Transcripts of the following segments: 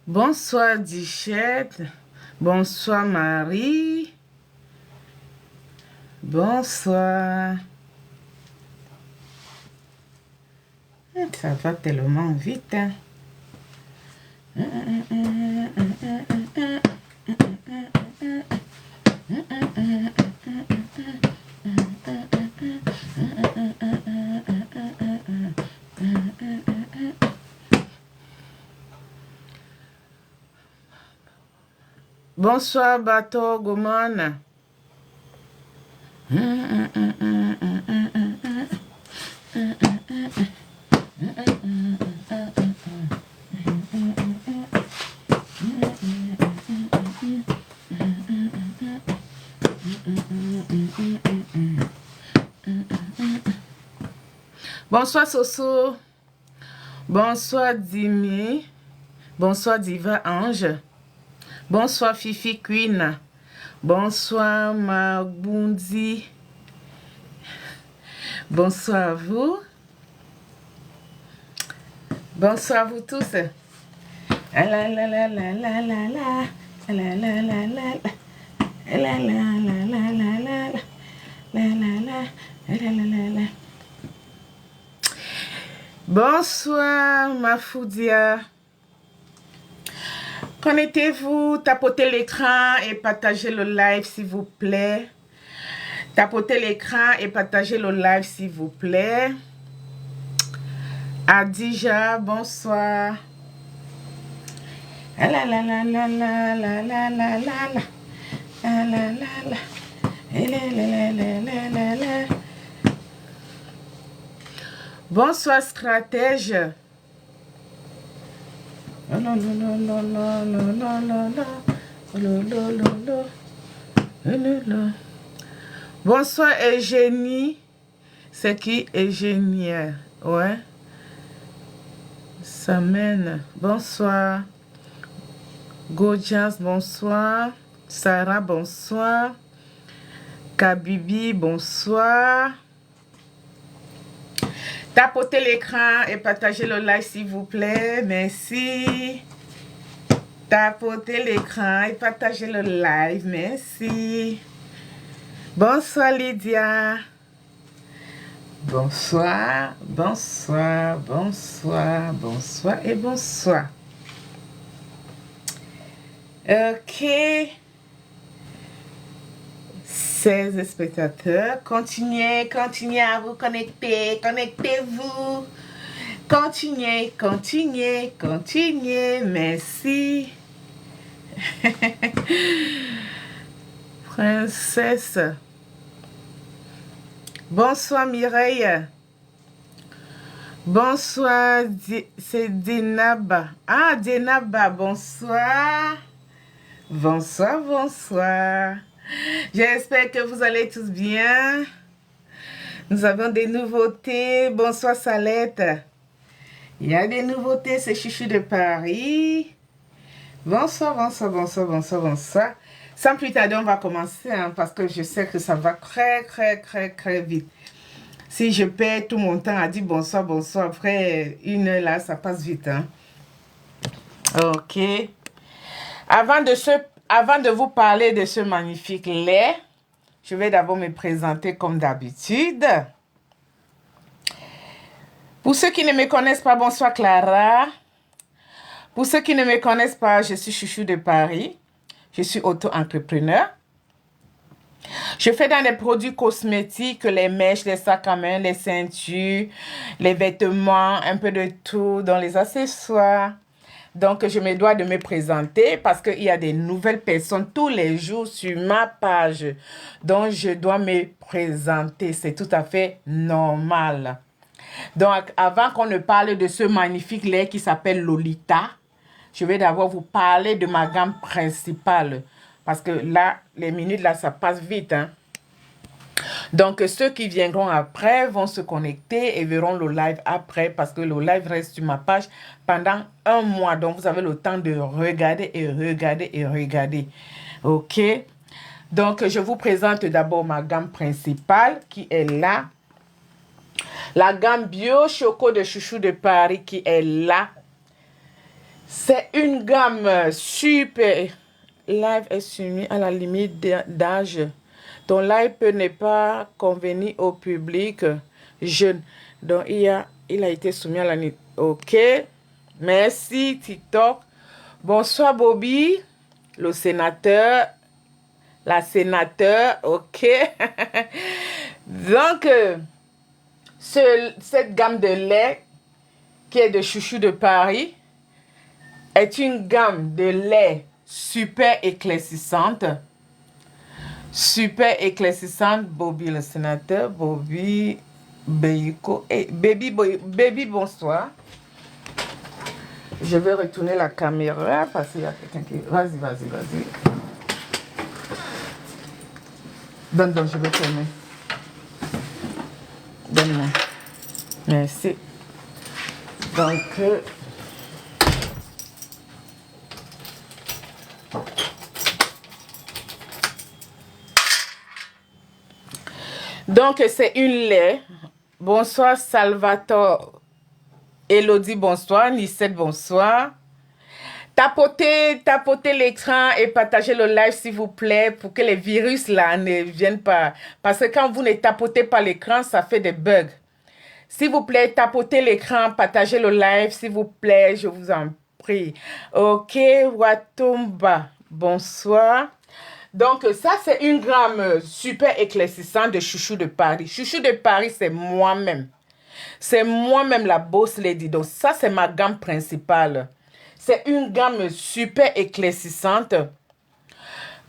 Bonsoir Dichette. Bonsoir Marie. Bonsoir. Ça va tellement vite. Hein? Bonsoir Bateau Goman. Bonsoir Soso. Bonsoir Dimi. Bonsoir Diva Ange. Bonsoir Fifi Queen. Bonsoir Mabundi. Bonsoir à vous. Bonsoir à vous tous. La la la la la la la la la la la la la la la. Bonsoir Mafoudia. Connectez-vous, tapotez l'écran et partagez le live s'il vous plaît. Tapotez l'écran et partagez le live s'il vous plaît. Adija, bonsoir. La la la la la la la la la la la la. Bonsoir stratège. Bonsoir Eugénie. C'est qui Eugénie? Ouais. Samen. Bonsoir. Gorgeous, bonsoir. Sarah, bonsoir. Kabibi, bonsoir. Tapotez l'écran et partagez le live s'il vous plaît. Merci. Tapotez l'écran et partagez le live. Merci. Bonsoir Lydia. Bonsoir, bonsoir, bonsoir, bonsoir et bonsoir. Ok. 16 spectateurs. Continuez, continuez à vous connecter. Connectez-vous. Continuez, continuez, continuez. Merci. Princesse. Bonsoir Mireille. Bonsoir, c'est Dinaba. Ah, Dinaba, bonsoir. Bonsoir, bonsoir. J'espère que vous allez tous bien. Nous avons des nouveautés. Bonsoir Salette. Il y a des nouveautés, c'est Chouchou de Paris. Bonsoir, bonsoir, bonsoir, bonsoir, bonsoir. Sans plus tarder, on va commencer hein, parce que je sais que ça va très vite. Si je perds tout mon temps à dire bonsoir, bonsoir, après une heure là, ça passe vite. Hein. Ok. Avant de vous parler de ce magnifique lait, je vais d'abord me présenter comme d'habitude. Pour ceux qui ne me connaissent pas, bonsoir Clara. Pour ceux qui ne me connaissent pas, je suis Chouchou de Paris. Je suis auto-entrepreneur. Je fais dans les produits cosmétiques, les mèches, les sacs à main, les ceintures, les vêtements, un peu de tout, dans les accessoires. Donc, je me dois de me présenter parce qu'il y a des nouvelles personnes tous les jours sur ma page. Donc, je dois me présenter. C'est tout à fait normal. Donc, avant qu'on ne parle de ce magnifique lait qui s'appelle Lolita, je vais d'abord vous parler de ma gamme principale. Parce que là, les minutes, là, ça passe vite. Hein? Donc, ceux qui viendront après vont se connecter et verront le live après parce que le live reste sur ma page pendant un mois. Donc, vous avez le temps de regarder et regarder et regarder. OK? Donc, je vous présente d'abord ma gamme principale qui est là. La gamme Bio Choco de Chouchou de Paris qui est là. C'est une gamme super. Live est soumis à la limite d'âge. Ton live peut ne pas convenir au public jeune. Donc, il a été soumis à la limite. OK. Merci, TikTok. Bonsoir, Bobby, le sénateur. La sénateur. OK. Donc, cette gamme de lait qui est de Chouchou de Paris est une gamme de lait super éclaircissante. Super éclaircissante. Bobby le sénateur. Bobby Beiko. Hey, baby, bonsoir. Je vais retourner la caméra parce qu'il y a quelqu'un qui... Vas-y. Donne, je vais fermer. Donne-moi. Merci. Donc, c'est une lait. Bonsoir, Salvatore. Elodie, bonsoir. Nicette, bonsoir. Tapotez l'écran et partagez le live, s'il vous plaît, pour que les virus, là, ne viennent pas. Parce que quand vous ne tapotez pas l'écran, ça fait des bugs. S'il vous plaît, tapotez l'écran, partagez le live, s'il vous plaît, je vous en prie. OK, Watumba, bonsoir. Donc, ça, c'est une gamme super éclaircissante de Chouchou de Paris. Chouchou de Paris, c'est moi-même. C'est moi-même la boss lady. Donc, ça, c'est ma gamme principale. C'est une gamme super éclaircissante.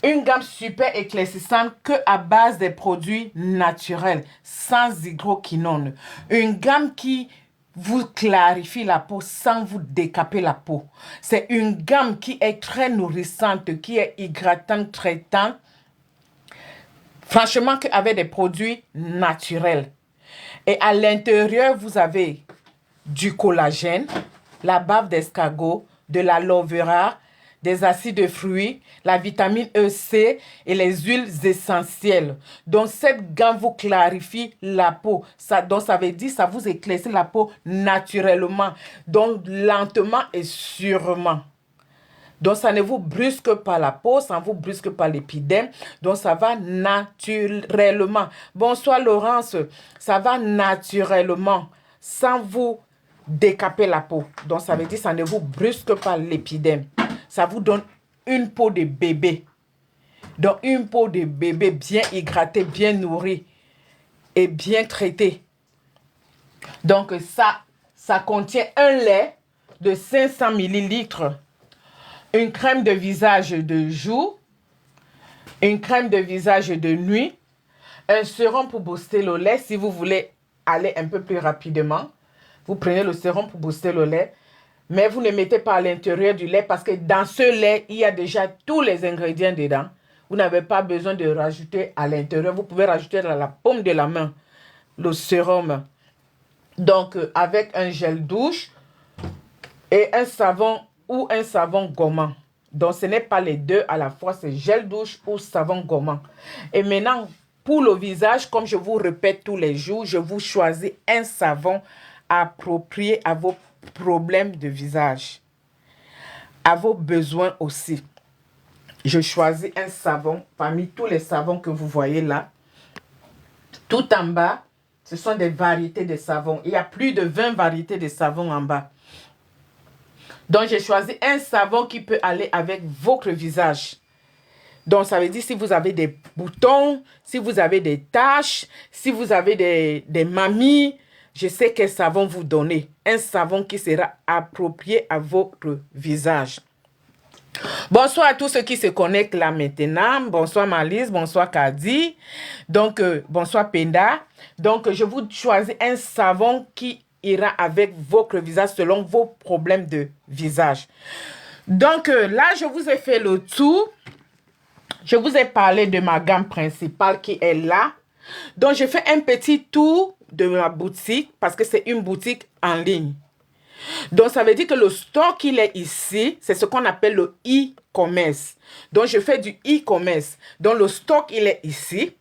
Une gamme super éclaircissante que à base des produits naturels, sans hydroquinone. Une gamme qui vous clarifie la peau sans vous décaper la peau. C'est une gamme qui est très nourrissante, qui est hydratante, traitante. Franchement, avec des produits naturels. Et à l'intérieur, vous avez du collagène, la bave d'escargot, de l'aloe vera, des acides de fruits, la vitamine E, C et les huiles essentielles. Donc, cette gamme vous clarifie la peau. Donc, ça veut dire que ça vous éclaircit la peau naturellement. Donc, lentement et sûrement. Donc, ça ne vous brusque pas la peau, ça ne vous brusque pas l'épiderme. Donc, ça va naturellement. Bonsoir, Laurence. Ça va naturellement, sans vous décaper la peau. Donc, ça veut dire que ça ne vous brusque pas l'épiderme. Ça vous donne une peau de bébé. Donc, une peau de bébé bien hydratée, bien nourrie et bien traitée. Donc, ça contient un lait de 500 millilitres. Une crème de visage de jour, une crème de visage de nuit, un sérum pour booster le lait. Si vous voulez aller un peu plus rapidement, vous prenez le sérum pour booster le lait, mais vous ne mettez pas à l'intérieur du lait parce que dans ce lait, il y a déjà tous les ingrédients dedans. Vous n'avez pas besoin de rajouter à l'intérieur. Vous pouvez rajouter dans la paume de la main le sérum. Donc, avec un gel douche et un savon ou un savon gommant. Donc, ce n'est pas les deux à la fois, c'est gel douche ou savon gommant. Et maintenant, pour le visage, comme je vous répète tous les jours, je vous choisis un savon approprié à vos problèmes de visage, à vos besoins aussi. Je choisis un savon parmi tous les savons que vous voyez là. Tout en bas, ce sont des variétés de savons. Il y a plus de 20 variétés de savons en bas. Donc, j'ai choisi un savon qui peut aller avec votre visage. Donc, ça veut dire si vous avez des boutons, si vous avez des taches, si vous avez des mamies, je sais quel savon vous donner. Un savon qui sera approprié à votre visage. Bonsoir à tous ceux qui se connectent là maintenant. Bonsoir Malise, bonsoir Kadi. Donc, bonsoir Penda. Donc, je vous choisis un savon qui ira avec votre visage selon vos problèmes de visage. Donc, là, je vous ai fait le tour. Je vous ai parlé de ma gamme principale qui est là. Donc, je fais un petit tour de ma boutique parce que c'est une boutique en ligne. Donc, ça veut dire que le stock, il est ici. C'est ce qu'on appelle le e-commerce. Donc, je fais du e-commerce. Donc, le stock, il est ici.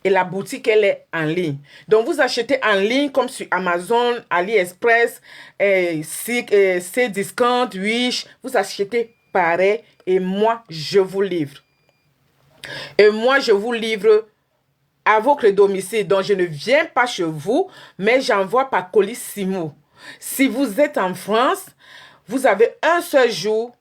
Et la boutique, elle est en ligne. Donc, vous achetez en ligne comme sur Amazon, AliExpress, Cdiscount, Wish. Vous achetez pareil. Et moi, je vous livre. Et moi, je vous livre à votre domicile. Donc, je ne viens pas chez vous, mais j'envoie par colis Simo. Si vous êtes en France, vous avez un seul jour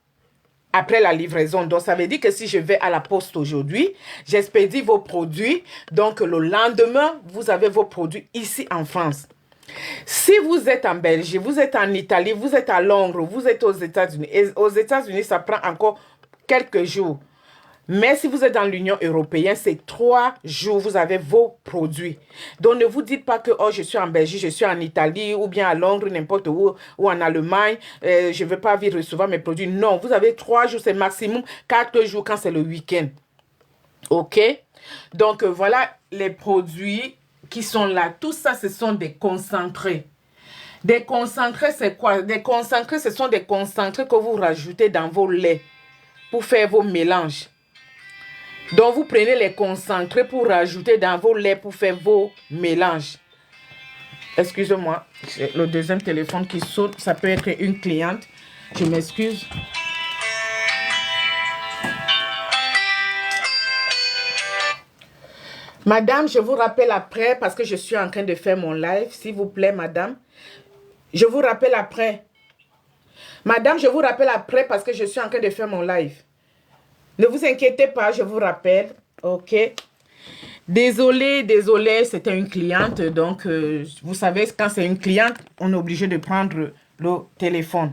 après la livraison. Donc, ça veut dire que si je vais à la poste aujourd'hui, j'expédie vos produits. Donc, le lendemain, vous avez vos produits ici en France. Si vous êtes en Belgique, vous êtes en Italie, vous êtes à Londres, vous êtes aux États-Unis. Et aux États-Unis, ça prend encore quelques jours. Mais si vous êtes dans l'Union européenne, c'est 3 jours, vous avez vos produits. Donc, ne vous dites pas que oh, je suis en Belgique, je suis en Italie ou bien à Londres, n'importe où, ou en Allemagne, je ne veux pas vite recevoir mes produits. Non, vous avez 3 jours, c'est maximum 4 jours quand c'est le week-end. OK? Donc, voilà les produits qui sont là. Tout ça, ce sont des concentrés. Des concentrés, c'est quoi? Des concentrés, ce sont des concentrés que vous rajoutez dans vos laits pour faire vos mélanges. Donc, vous prenez les concentrés pour rajouter dans vos laits pour faire vos mélanges. Excusez-moi, c'est le deuxième téléphone qui saute. Ça peut être une cliente. Je m'excuse. Madame, je vous rappelle après parce que je suis en train de faire mon live. S'il vous plaît, madame. Je vous rappelle après. Madame, je vous rappelle après parce que je suis en train de faire mon live. Ne vous inquiétez pas, je vous rappelle. OK. Désolée, c'était une cliente. Donc, vous savez, quand c'est une cliente, on est obligé de prendre le téléphone.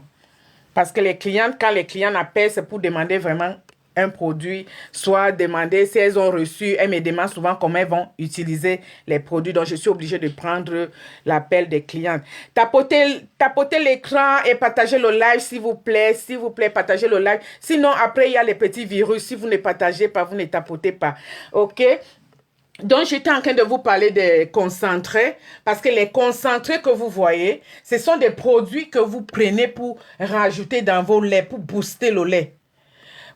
Parce que les clientes, quand les clients appellent, c'est pour demander vraiment un produit, soit demander si elles ont reçu. Elles me demandent souvent comment elles vont utiliser les produits. Donc, je suis obligée de prendre l'appel des clientes. Tapotez l'écran et partagez le live, s'il vous plaît. S'il vous plaît, partagez le live. Sinon, après, il y a les petits virus. Si vous ne partagez pas, vous ne tapotez pas. OK? Donc, j'étais en train de vous parler des concentrés parce que les concentrés que vous voyez, ce sont des produits que vous prenez pour rajouter dans vos laits, pour booster le lait.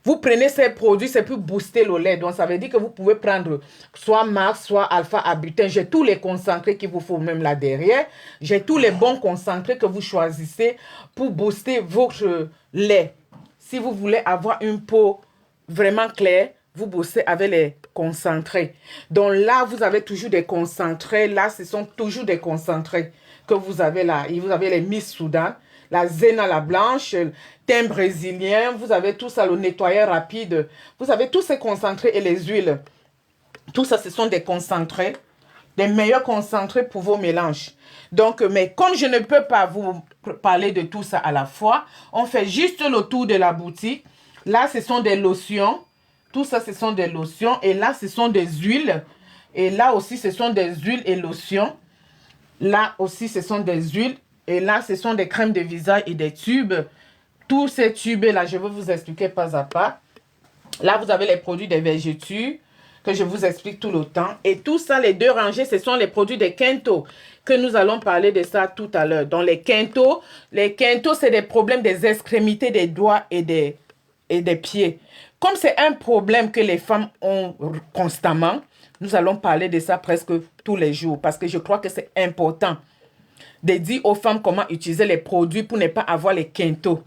Vous prenez ces produits, c'est pour booster le lait. Donc, ça veut dire que vous pouvez prendre soit Max, soit Alpha Arbutin. J'ai tous les concentrés qu'il vous faut même là derrière. J'ai tous les bons concentrés que vous choisissez pour booster votre lait. Si vous voulez avoir une peau vraiment claire, vous boostez avec les concentrés. Donc là, vous avez toujours des concentrés. Là, ce sont toujours des concentrés que vous avez là. Et vous avez les Miss Soudan, la Zena la blanche, thym brésilien. Vous avez tout ça, le nettoyeur rapide. Vous avez tous ces concentrés et les huiles. Tout ça, ce sont des concentrés. Des meilleurs concentrés pour vos mélanges. Donc, mais comme je ne peux pas vous parler de tout ça à la fois, on fait juste le tour de la boutique. Là, ce sont des lotions. Tout ça, ce sont des lotions. Et là, ce sont des huiles. Et là aussi, ce sont des huiles et lotions. Là aussi, ce sont des huiles. Et là, ce sont des crèmes de visage et des tubes. Tous ces tubes-là, je vais vous expliquer pas à pas. Là, vous avez les produits des végétures que je vous explique tout le temps. Et tout ça, les 2 rangées, ce sont les produits des Kento, que nous allons parler de ça tout à l'heure. Donc, les Kento, c'est des problèmes des extrémités des doigts et des pieds. Comme c'est un problème que les femmes ont constamment, nous allons parler de ça presque tous les jours parce que je crois que c'est important de dire aux femmes comment utiliser les produits pour ne pas avoir les Kento,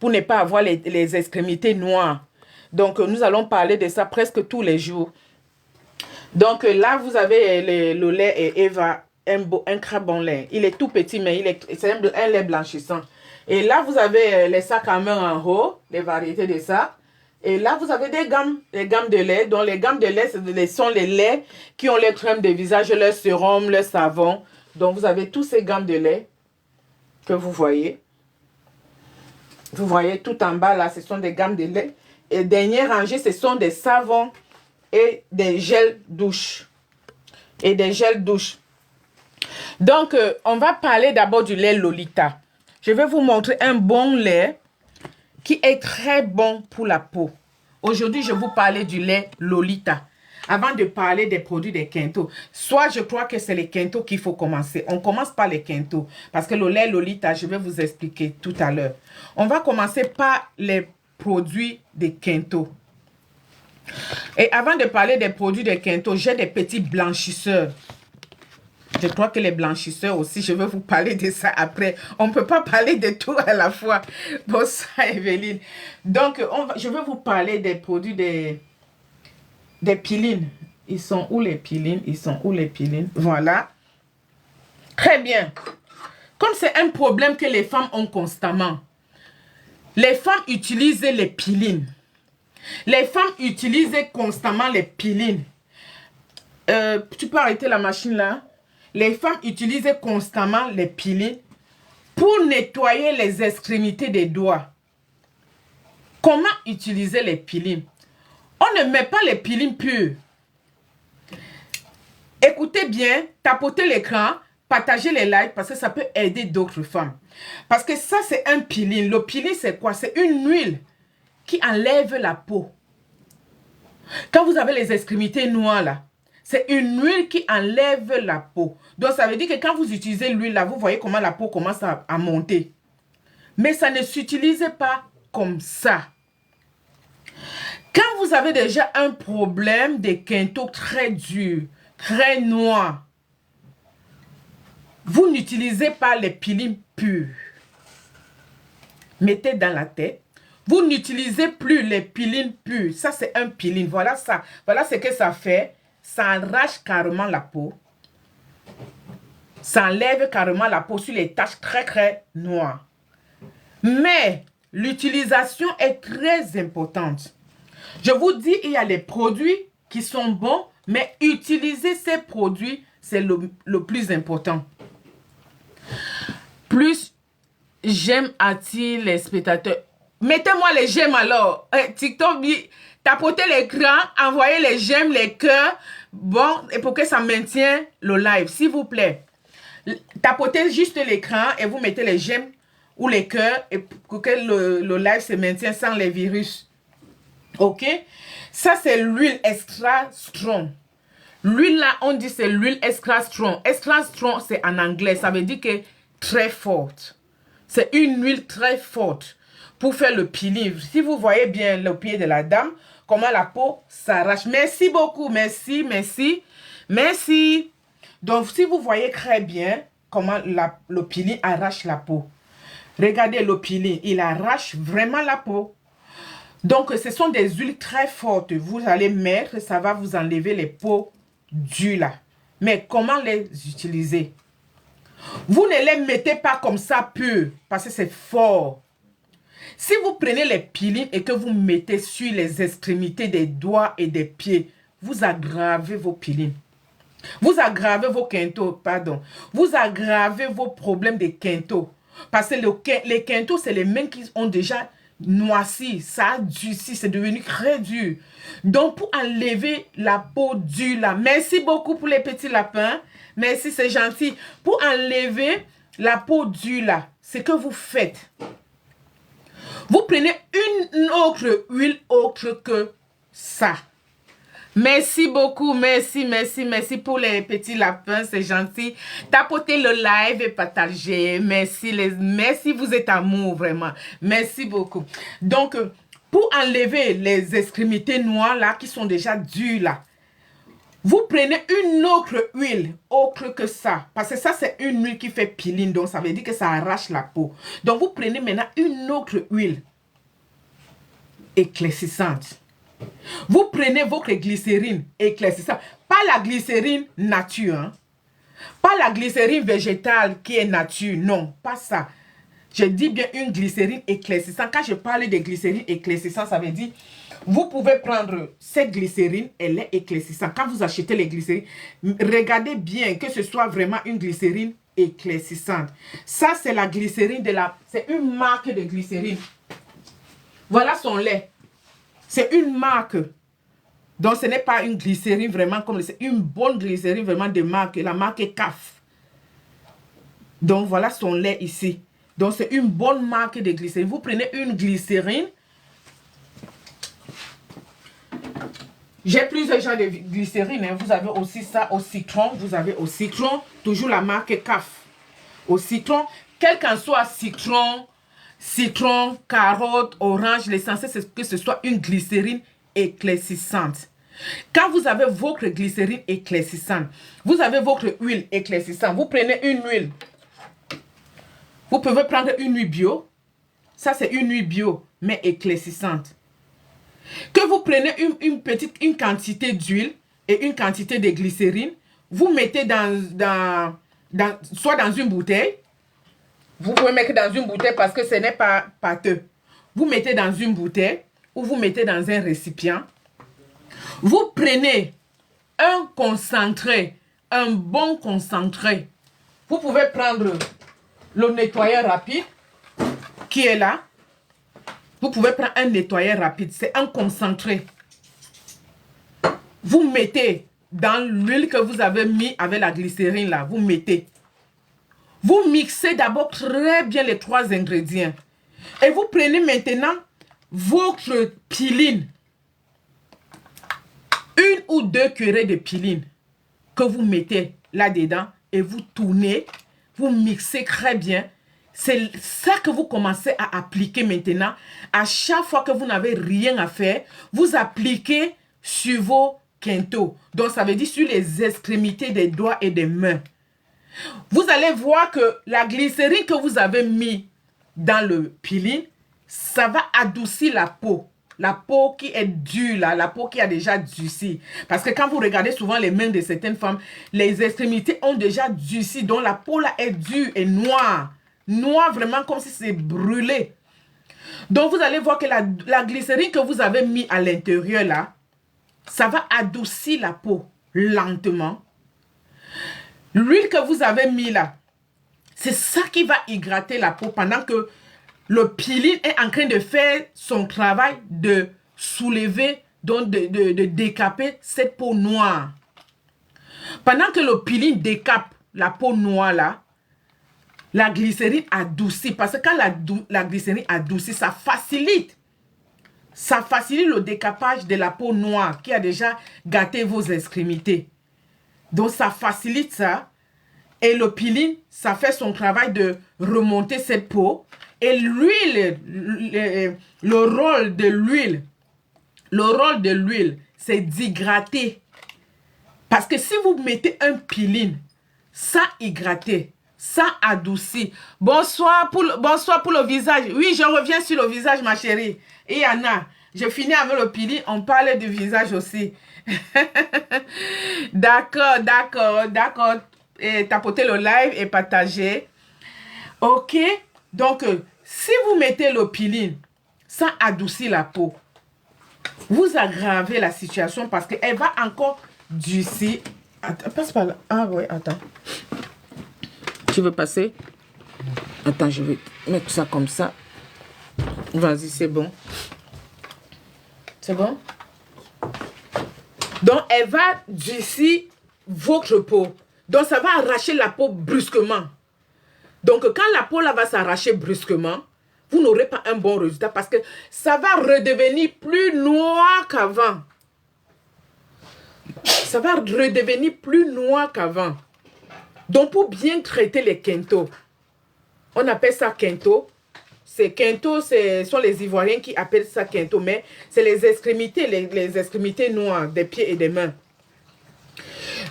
pour ne pas avoir les extrémités noires. Donc, nous allons parler de ça presque tous les jours. Donc, là, vous avez le lait et Eva, un très bon lait. Il est tout petit, mais c'est un lait blanchissant. Et là, vous avez les sacs à main en haut, les variétés de sacs. Et là, vous avez les gammes de lait. Donc, les gammes de lait, ce sont les laits qui ont les crèmes de visage, leur sérum, leur savon. Donc, vous avez tous ces gammes de lait que vous voyez. Vous voyez tout en bas, là, ce sont des gammes de lait. Et dernière rangée, ce sont des savons et des gels douche. Donc, on va parler d'abord du lait Lolita. Je vais vous montrer un bon lait qui est très bon pour la peau. Aujourd'hui, je vais vous parler du lait Lolita. avant de parler des produits des Kento. Soit je crois que c'est les Kento qu'il faut commencer. On commence par les Kento. Parce que le lait Lolita, je vais vous expliquer tout à l'heure. On va commencer par les produits des Kento. Et avant de parler des produits des Kento, j'ai des petits blanchisseurs. Je crois que les blanchisseurs aussi, je vais vous parler de ça après. On ne peut pas parler de tout à la fois. Bonsoir Evelyne. Donc, je vais vous parler des produits des pilines. Ils sont où les pilines? Ils sont où les pilines? Voilà. Très bien. Comme c'est un problème que les femmes ont constamment, les femmes utilisent les pilines. Les femmes utilisent constamment les pilines. Tu peux arrêter la machine là? Les femmes utilisent constamment les pilines pour nettoyer les extrémités des doigts. Comment utiliser les pilines? On ne met pas les pilines pures. Écoutez bien, tapotez l'écran, partagez les likes parce que ça peut aider d'autres femmes. Parce que ça, c'est un peeling. Le peeling, c'est quoi? C'est une huile qui enlève la peau. Quand vous avez les extrémités noires là, c'est une huile qui enlève la peau. Donc, ça veut dire que quand vous utilisez l'huile là, vous voyez comment la peau commence à monter. Mais ça ne s'utilise pas comme ça. Quand vous avez déjà un problème de Kento très dur, très noir, vous n'utilisez pas les pilines pures. Mettez dans la tête. Vous n'utilisez plus les pilines pures. Ça, c'est un peeling. Voilà ça. Voilà ce que ça fait. Ça arrache carrément la peau. Ça enlève carrément la peau sur les taches très noires. Mais l'utilisation est très importante. Je vous dis, il y a les produits qui sont bons, mais utiliser ces produits, c'est le plus important. Plus j'aime attire les spectateurs. Mettez-moi les j'aime alors. TikTok, tapotez l'écran, envoyez les j'aime, les cœurs. Bon, et pour que ça maintienne le live, s'il vous plaît. Tapotez juste l'écran et vous mettez les j'aime ou les cœurs et pour que le live se maintienne sans les virus. Ok? Ça, c'est l'huile extra strong. L'huile là, on dit c'est l'huile extra strong. Extra strong, c'est en anglais. Ça veut dire que très forte. C'est une huile très forte pour faire le peeling. Si vous voyez bien le pied de la dame, comment la peau s'arrache. Merci beaucoup. Merci, merci, merci. Donc, si vous voyez très bien comment le peeling arrache la peau. Regardez le peeling. Il arrache vraiment la peau. Donc, ce sont des huiles très fortes. Vous allez mettre, ça va vous enlever les peaux dures là. Mais comment les utiliser? Vous ne les mettez pas comme ça pur, parce que c'est fort. Si vous prenez les peelings et que vous mettez sur les extrémités des doigts et des pieds, vous aggravez vos peelings. Vous aggravez vos Kento, pardon. Vous aggravez vos problèmes de Kento. Parce que les Kento, c'est les mains qui ont déjà noirci, ça a durci, c'est devenu très dur. Donc, pour enlever la peau dure là, merci beaucoup pour les petits lapins. Merci, c'est gentil. Pour enlever la peau dure là, c'est que vous faites. Vous prenez une autre huile autre que ça. Merci beaucoup, merci, merci, merci pour les petits lapins, c'est gentil. Tapotez le live et partagez. Merci, merci, vous êtes amour, vraiment. Merci beaucoup. Donc, pour enlever les extrémités noires là, qui sont déjà dures là, vous prenez une autre huile, autre que ça. Parce que ça, c'est une huile qui fait peeling, donc ça veut dire que ça arrache la peau. Donc, vous prenez maintenant une autre huile éclaircissante. Vous prenez votre glycérine éclaircissante. Pas la glycérine nature. Hein? Pas la glycérine végétale qui est nature. Non, pas ça. Je dis bien une glycérine éclaircissante. Quand je parle de glycérine éclaircissante, ça veut dire vous pouvez prendre cette glycérine, elle est éclaircissante. Quand vous achetez les glycérines, regardez bien que ce soit vraiment une glycérine éclaircissante. Ça, c'est la glycérine de la... C'est une marque de glycérine. Voilà son lait. C'est une marque. Donc, ce n'est pas une glycérine vraiment comme... C'est une bonne glycérine vraiment de marque. La marque est CAF. Donc, voilà son lait ici. Donc, c'est une bonne marque de glycérine. Vous prenez une glycérine. J'ai plusieurs genres de glycérine. Hein. Vous avez aussi ça au citron. Vous avez au citron, toujours la marque CAF. Au citron, quel qu'en soit citron, carotte, orange, l'essentiel c'est que ce soit une glycérine éclaircissante. Quand vous avez votre glycérine éclaircissante, vous avez votre huile éclaircissante, vous prenez une huile. Vous pouvez prendre une huile bio. Ça, c'est une huile bio, mais éclaircissante. Que vous prenez une quantité d'huile et une quantité de glycérine, vous mettez soit dans une bouteille. Vous pouvez mettre dans une bouteille parce que ce n'est pas pâteux. Vous mettez dans une bouteille ou vous mettez dans un récipient. Vous prenez un concentré, un bon concentré. Vous pouvez prendre le nettoyeur rapide qui est là. Vous pouvez prendre un nettoyeur rapide. C'est un concentré. Vous mettez dans l'huile que vous avez mis avec la glycérine là. Vous mettez. Vous mixez d'abord très bien les 3 ingrédients. Et vous prenez maintenant votre piline. 1 ou 2 cuillerées de piline que vous mettez là-dedans et vous tournez. Vous mixez très bien. C'est ça que vous commencez à appliquer maintenant. À chaque fois que vous n'avez rien à faire, vous appliquez sur vos quintaux. Donc, ça veut dire sur les extrémités des doigts et des mains. Vous allez voir que la glycérine que vous avez mis dans le piline, ça va adoucir la peau. La peau qui est dure, là, la peau qui a déjà durci. Parce que quand vous regardez souvent les mains de certaines femmes, les extrémités ont déjà durci. Donc la peau là est dure et noire. Noire vraiment comme si c'est brûlé. Donc vous allez voir que la glycérine que vous avez mis à l'intérieur là, ça va adoucir la peau lentement. L'huile que vous avez mis là, c'est ça qui va hydrater la peau pendant que le piline est en train de faire son travail de soulever, donc de décaper cette peau noire. Pendant que le piline décape la peau noire là, la glycérine adoucit. Parce que quand la glycérine adoucit, ça facilite. Ça facilite le décapage de la peau noire qui a déjà gâté vos extrémités. Donc ça facilite ça. Et le piline, ça fait son travail de remonter cette peau. Et l'huile, le rôle de l'huile, c'est d'hydrater. Parce que si vous mettez un piline, ça hydrate, ça adoucit. Bonsoir pour le visage. Oui, je reviens sur le visage, ma chérie. Et Anna, je finis avec le piline, on parle du visage aussi. D'accord. Et tapotez le live et partagez. Ok. Donc, si vous mettez le piline, ça adoucit la peau. Vous aggravez la situation parce qu'elle va encore durcir. Attends, passe par là. Ah oui, attends. Tu veux passer? Attends, je vais mettre ça comme ça. Vas-y, c'est bon. C'est bon? Donc, elle va durcir votre peau. Donc, ça va arracher la peau brusquement. Donc, quand la peau là va s'arracher brusquement, vous n'aurez pas un bon résultat parce que ça va redevenir plus noir qu'avant. Ça va redevenir plus noir qu'avant. Donc, pour bien traiter les quintaux, on appelle ça quinto. Ces quintaux, ce sont les Ivoiriens qui appellent ça quinto, mais c'est les extrémités, les extrémités noires des pieds et des mains.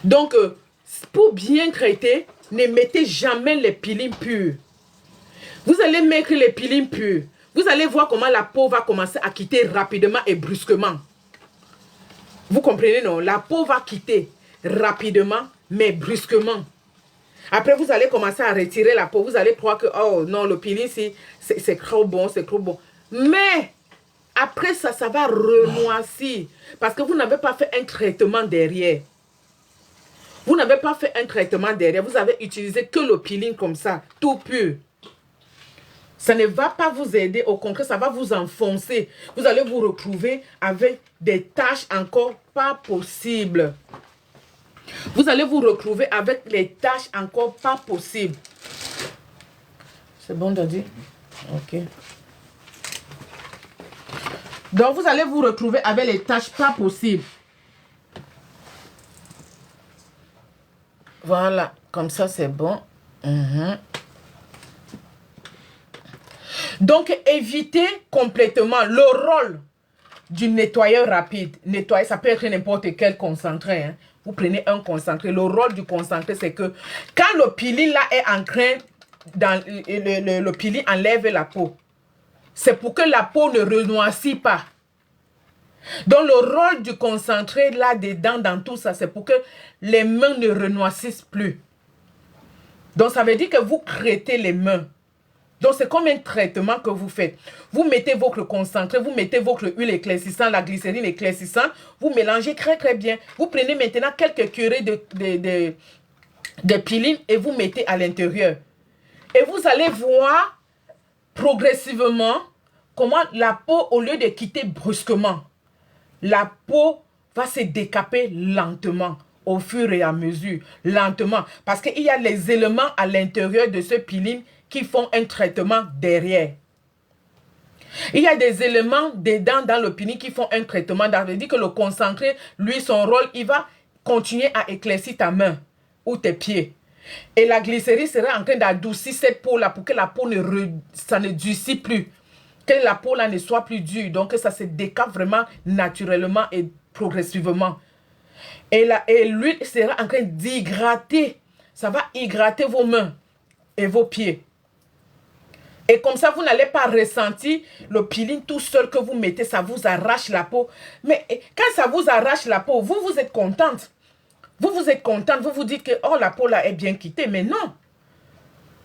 Donc, pour bien traiter, ne mettez jamais les pilines pures. Vous allez mettre les pilines pures. Vous allez voir comment la peau va commencer à quitter rapidement et brusquement. Vous comprenez, non? La peau va quitter rapidement, mais brusquement. Après, vous allez commencer à retirer la peau. Vous allez croire que, oh non, le peeling, c'est trop bon, c'est trop bon. Mais, après ça, ça va renoisir. Parce que vous n'avez pas fait un traitement derrière. Vous n'avez pas fait un traitement derrière. Vous avez utilisé que le peeling comme ça, tout pur. Ça ne va pas vous aider. Au contraire, ça va vous enfoncer. Vous allez vous retrouver avec des taches encore pas possibles. Vous allez vous retrouver avec les taches encore pas possibles. C'est bon, Daddy? Ok. Donc, vous allez vous retrouver avec les taches pas possibles. Voilà, comme ça c'est bon. Donc, évitez complètement le rôle du nettoyeur rapide. Nettoyer, ça peut être n'importe quel concentré. Hein. Vous prenez un concentré. Le rôle du concentré, c'est que quand le peeling là est en train, le peeling enlève la peau. C'est pour que la peau ne renoissit pas. Donc, le rôle du concentré là-dedans, dans tout ça, c'est pour que les mains ne renoississent plus. Donc, ça veut dire que vous traitez les mains. Donc, c'est comme un traitement que vous faites. Vous mettez votre concentré, vous mettez votre huile éclaircissante, la glycérine éclaircissante, vous mélangez très très bien. Vous prenez maintenant quelques cuillerées de peeling et vous mettez à l'intérieur. Et vous allez voir progressivement comment la peau, au lieu de quitter brusquement, la peau va se décaper lentement, au fur et à mesure, lentement. Parce qu'il y a les éléments à l'intérieur de ce peeling qui font un traitement derrière. Il y a des éléments dedans dans le peeling qui font un traitement. Ça veut dire que le concentré, lui, son rôle, il va continuer à éclaircir ta main ou tes pieds. Et la glycérine sera en train d'adoucir cette peau-là pour que la peau ça ne durcit plus. Que la peau là ne soit plus dure. Donc que ça se décape vraiment naturellement et progressivement. Et l'huile sera en train d'hydrater. Ça va hydrater vos mains et vos pieds. Et comme ça, vous n'allez pas ressentir le peeling tout seul que vous mettez. Ça vous arrache la peau. Mais quand ça vous arrache la peau, vous êtes contente. Vous êtes contente. Vous vous dites que oh, la peau là est bien quittée. Mais non.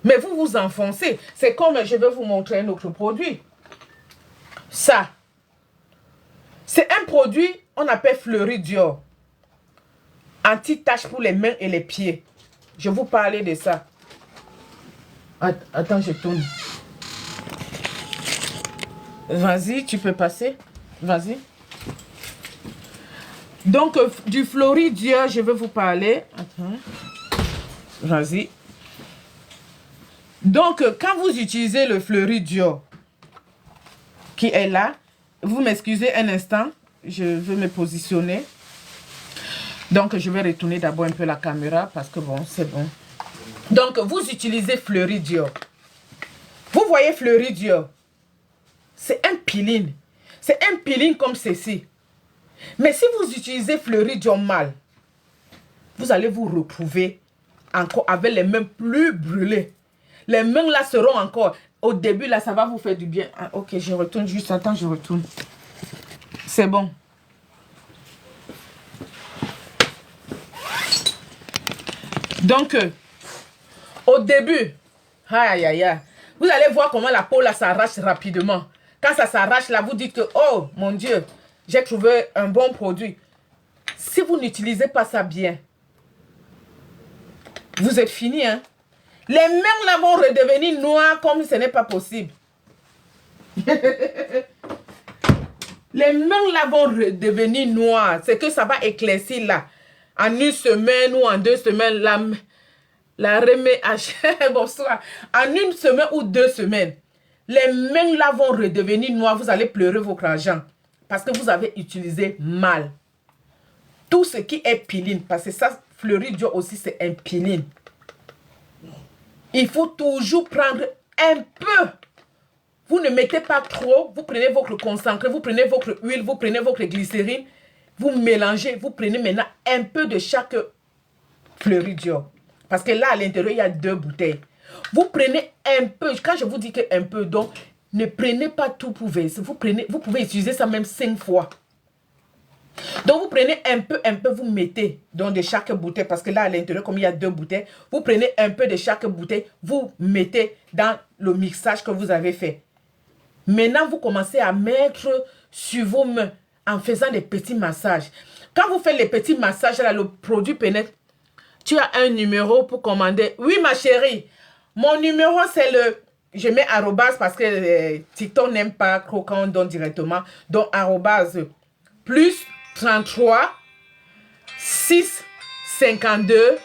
Mais vous vous enfoncez. C'est comme je vais vous montrer un autre produit. Ça. C'est un produit, on appelle Fleury Dior. Anti-tache pour les mains et les pieds. Je vous parlais de ça. Attends, je tourne. Vas-y, tu peux passer. Vas-y. Donc, du Fleury Dior, je vais vous parler. Attends. Vas-y. Donc, quand vous utilisez le Fleury Dior, qui est là, vous m'excusez un instant. Je veux me positionner. Donc, je vais retourner d'abord un peu la caméra parce que bon, c'est bon. Donc, vous utilisez Fleury Dior. Vous voyez Fleury Dior. C'est un peeling. C'est un peeling comme ceci. Mais si vous utilisez Fleury Dior mal, vous allez vous retrouver encore avec les mains plus brûlées. Les mains là seront encore... Au début là, ça va vous faire du bien. Ah, ok, je retourne juste. Attends, je retourne. C'est bon. Donc, au début, aïe, aïe, aïe, vous allez voir comment la peau là s'arrache rapidement. Quand ça s'arrache là, vous dites que, oh mon Dieu, j'ai trouvé un bon produit. Si vous n'utilisez pas ça bien, vous êtes fini, hein. Les mains là vont redevenir noires comme ce n'est pas possible. Les mains là vont redevenir noires. C'est que ça va éclaircir là. En une semaine ou en 2 semaines, la remet à... Bonsoir. En une semaine ou 2 semaines, les mains là vont redevenir noires. Vous allez pleurer votre argent. Parce que vous avez utilisé mal. Tout ce qui est peeling. Parce que ça, Fleury Dior aussi, c'est un peeling. Il faut toujours prendre un peu. Vous ne mettez pas trop. Vous prenez votre concentré, vous prenez votre huile, vous prenez votre glycérine. Vous mélangez, vous prenez maintenant un peu de chaque Fleury Dior. Parce que là, à l'intérieur, il y a 2 bouteilles. Vous prenez un peu. Quand je vous dis que un peu, donc, ne prenez pas tout pour verser. Vous pouvez utiliser ça même 5 fois. Donc, vous prenez un peu, vous mettez dans de chaque bouteille. Parce que là, à l'intérieur, comme il y a 2 bouteilles, vous prenez un peu de chaque bouteille. Vous mettez dans le mixage que vous avez fait. Maintenant, vous commencez à mettre sur vos mains en faisant des petits massages. Quand vous faites les petits massages, là, le produit pénètre. Tu as un numéro pour commander. Oui, ma chérie. Mon numéro, c'est le... Je mets arrobase parce que TikTok n'aime pas quand on donne directement. Donc, arrobase plus 33 6 52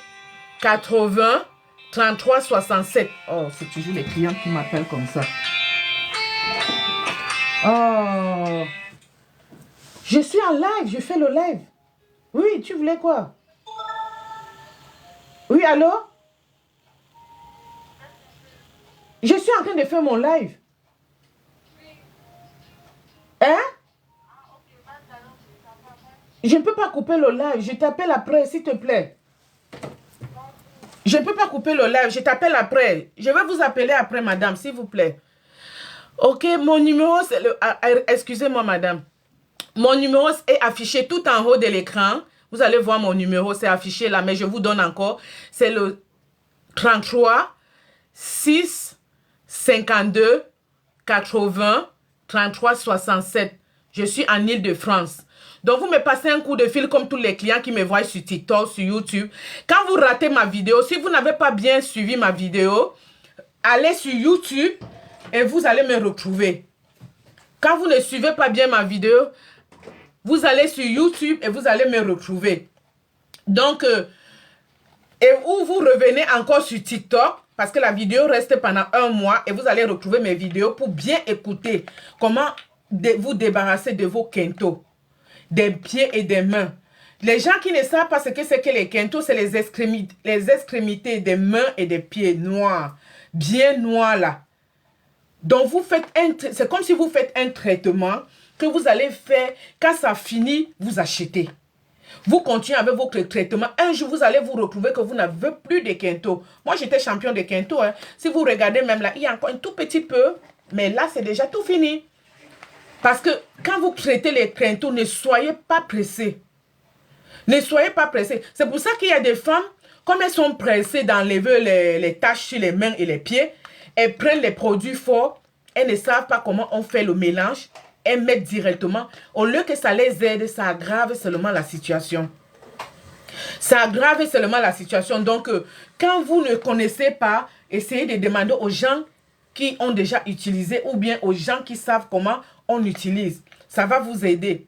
80 33 67. Oh, c'est toujours les clients qui m'appellent comme ça. Oh, je suis en live, je fais le live. Oui, tu voulais quoi? Oui. Oui, allô? Je suis en train de faire mon live. Hein? Je ne peux pas couper le live. Je t'appelle après, s'il te plaît. Je ne peux pas couper le live. Je t'appelle après. Je vais vous appeler après, madame, s'il vous plaît. Ok, mon numéro, c'est le... excusez-moi, madame. Mon numéro est affiché tout en haut de l'écran. Vous allez voir mon numéro, c'est affiché là, mais je vous donne encore. C'est le 33 6 52 80 33 67. Je suis en Île-de-France. Donc, vous me passez un coup de fil comme tous les clients qui me voient sur TikTok, sur YouTube. Quand vous ratez ma vidéo, si vous n'avez pas bien suivi ma vidéo, allez sur YouTube et vous allez me retrouver. Quand vous ne suivez pas bien ma vidéo, vous allez sur YouTube et vous allez me retrouver. Donc, et où vous revenez encore sur TikTok, parce que la vidéo reste pendant un mois et vous allez retrouver mes vidéos pour bien écouter comment vous débarrasser de vos quintos, des pieds et des mains. Les gens qui ne savent pas ce que c'est que les quintos, c'est les extrémités des mains et des pieds noirs, bien noirs là. Donc, vous faites c'est comme si vous faites un traitement que vous allez faire. Quand ça finit, vous achetez. Vous continuez avec votre traitement. Un jour, vous allez vous retrouver que vous n'avez plus de quintos. Moi, j'étais champion de quintos. Hein. Si vous regardez même là, il y a encore un tout petit peu. Mais là, c'est déjà tout fini. Parce que quand vous traitez les quintos, ne soyez pas pressés. Ne soyez pas pressés. C'est pour ça qu'il y a des femmes, comme elles sont pressées d'enlever les taches sur les mains et les pieds, elles prennent les produits forts, elles ne savent pas comment on fait le mélange, elles mettent directement. Au lieu que ça les aide, ça aggrave seulement la situation. Ça aggrave seulement la situation. Donc, quand vous ne connaissez pas, essayez de demander aux gens qui ont déjà utilisé ou bien aux gens qui savent comment on utilise. Ça va vous aider.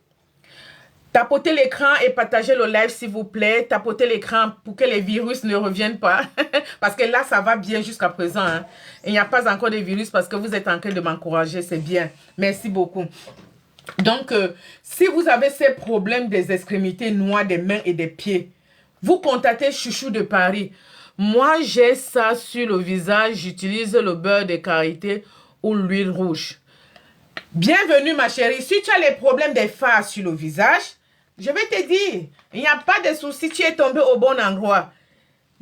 Tapotez l'écran et partagez le live s'il vous plaît. Tapotez l'écran pour que les virus ne reviennent pas. Parce que là, ça va bien jusqu'à présent. Hein. Il n'y a pas encore de virus parce que vous êtes en train de m'encourager. C'est bien. Merci beaucoup. Donc, si vous avez ces problèmes des extrémités noires des mains et des pieds, vous contactez Chouchou de Paris. Moi, j'ai ça sur le visage. J'utilise le beurre de karité ou l'huile rouge. Bienvenue ma chérie. Si tu as les problèmes des fards sur le visage, je vais te dire, il n'y a pas de souci, tu es tombé au bon endroit.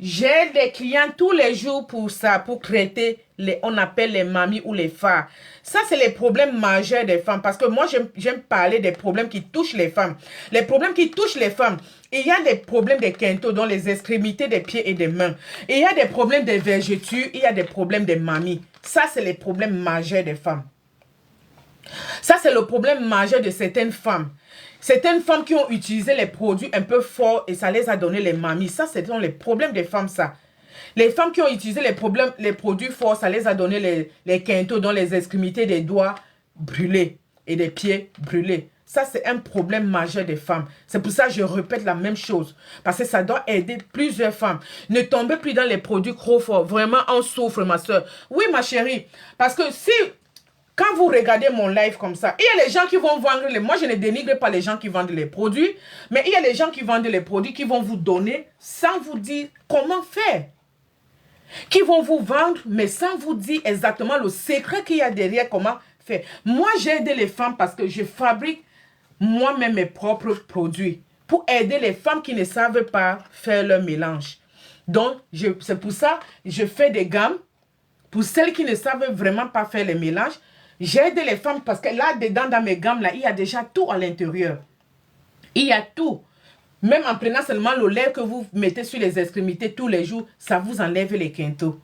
J'ai des clients tous les jours pour ça, pour traiter on appelle les mamies ou les fards. Ça, c'est les problèmes majeurs des femmes. Parce que moi, j'aime parler des problèmes qui touchent les femmes. Les problèmes qui touchent les femmes. Il y a des problèmes des quintos, dans les extrémités des pieds et des mains. Il y a des problèmes des vergetures, il y a des problèmes des mamies. Ça, c'est les problèmes majeurs des femmes. Ça, c'est le problème majeur de certaines femmes. Certaines femmes qui ont utilisé les produits un peu forts et ça les a donné les mamies. Ça, c'est les problèmes des femmes, ça. Les femmes qui ont utilisé les produits forts, ça les a donné les quintos dans les extrémités des doigts brûlés et des pieds brûlés. Ça, c'est un problème majeur des femmes. C'est pour ça que je répète la même chose. Parce que ça doit aider plusieurs femmes. Ne tombez plus dans les produits trop forts. Vraiment, on souffre, ma soeur. Oui, ma chérie. Parce que si... Quand vous regardez mon live comme ça, il y a les gens qui vont vendre moi je ne dénigre pas les gens qui vendent les produits, mais il y a les gens qui vendent les produits qui vont vous donner sans vous dire comment faire. Qui vont vous vendre, mais sans vous dire exactement le secret qu'il y a derrière, comment faire. Moi, j'ai aidé les femmes parce que je fabrique moi-même mes propres produits pour aider les femmes qui ne savent pas faire leur mélange. Donc, c'est pour ça que je fais des gammes pour celles qui ne savent vraiment pas faire les mélanges. J'ai aidé les femmes parce que là-dedans, dans mes gammes, là, il y a déjà tout à l'intérieur. Il y a tout. Même en prenant seulement le lait que vous mettez sur les extrémités tous les jours, ça vous enlève les quintos.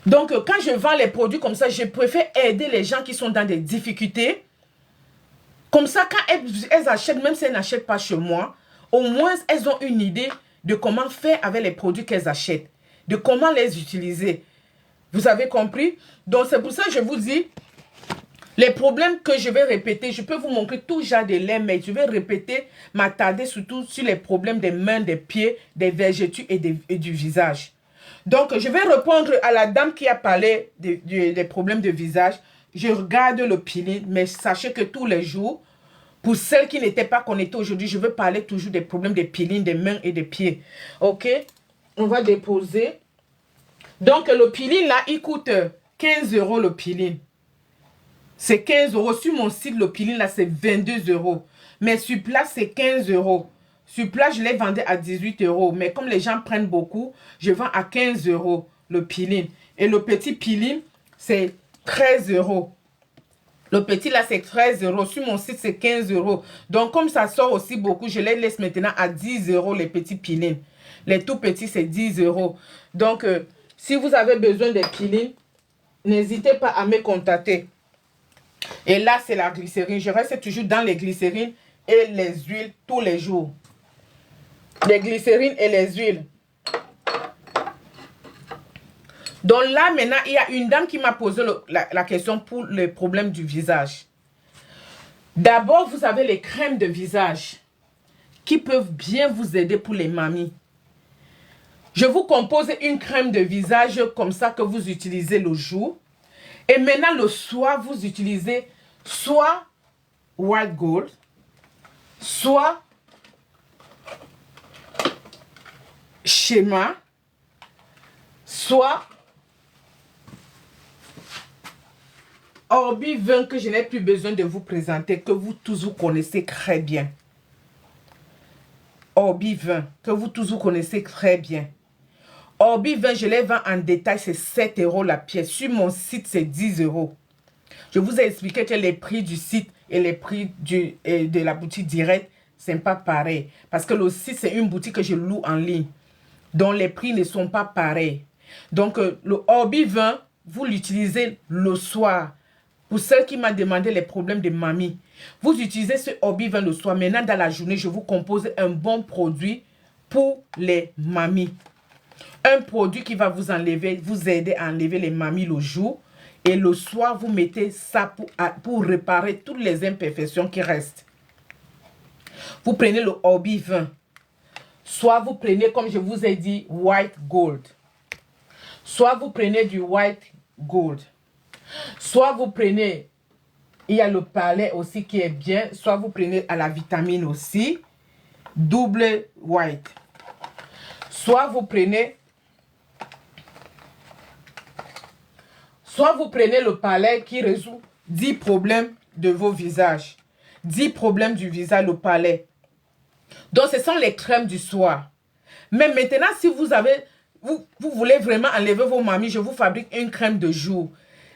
Donc, quand je vends les produits comme ça, je préfère aider les gens qui sont dans des difficultés. Comme ça, quand elles achètent, même si elles n'achètent pas chez moi, au moins, elles ont une idée de comment faire avec les produits qu'elles achètent. De comment les utiliser. Vous avez compris? Donc, c'est pour ça que je vous dis... Les problèmes que je vais répéter, je peux vous montrer tout genre de lait, mais je vais répéter, m'attarder surtout sur les problèmes des mains, des pieds, des vergetures et du visage. Donc, je vais répondre à la dame qui a parlé des problèmes de visage. Je regarde le peeling, mais sachez que tous les jours, pour celles qui n'étaient pas connectées aujourd'hui, je vais parler toujours des problèmes de peeling, des mains et des pieds. Ok? On va déposer. Donc, le peeling, là, il coûte 15 € le peeling. C'est 15 €. Sur mon site, le peeling, là, c'est 22 €. Mais sur place, c'est 15 €. Sur place, je les vendais à 18 €. Mais comme les gens prennent beaucoup, je vends à 15 € le peeling. Et le petit peeling, c'est 13 €. Le petit, là, c'est 13 €. Sur mon site, c'est 15 €. Donc, comme ça sort aussi beaucoup, je les laisse maintenant à 10 € les petits peelings. Les tout petits, c'est 10 €. Donc, si vous avez besoin de peelings, n'hésitez pas à me contacter. Et là, c'est la glycérine. Je reste toujours dans les glycérines et les huiles tous les jours. Les glycérines et les huiles. Donc là, maintenant, il y a une dame qui m'a posé la question pour le problème du visage. D'abord, vous avez les crèmes de visage qui peuvent bien vous aider pour les mamies. Je vous compose une crème de visage comme ça que vous utilisez le jour. Et maintenant, le soir, vous utilisez soit White Gold, soit Schéma, soit Orbi 20 que je n'ai plus besoin de vous présenter, que vous tous vous connaissez très bien. Orbi 20, que vous tous vous connaissez très bien. Orbi 20, je les vends en détail, c'est 7 € la pièce. Sur mon site, c'est 10 €. Je vous ai expliqué que les prix du site et les prix de la boutique directe, ce n'est pas pareil. Parce que le site, c'est une boutique que je loue en ligne. Donc, les prix ne sont pas pareils. Donc, le Orbi 20, vous l'utilisez le soir. Pour celle qui m'a demandé les problèmes de mamie, vous utilisez ce Orbi 20 le soir. Maintenant, dans la journée, je vous compose un bon produit pour les mamies. Un produit qui va vous enlever, vous aider à enlever les mamies le jour. Et le soir, vous mettez ça pour réparer toutes les imperfections qui restent. Vous prenez le Orbi 20. Soit vous prenez, comme je vous ai dit, White Gold. Soit vous prenez du White Gold. Soit vous prenez, il y a le palais aussi qui est bien. Soit vous prenez à la vitamine aussi, double white. Soit vous prenez le palais qui résout 10 problèmes de vos visages. 10 problèmes du visage, le palais. Donc, ce sont les crèmes du soir. Mais maintenant, si vous voulez vraiment enlever vos mamies, je vous fabrique une crème de jour.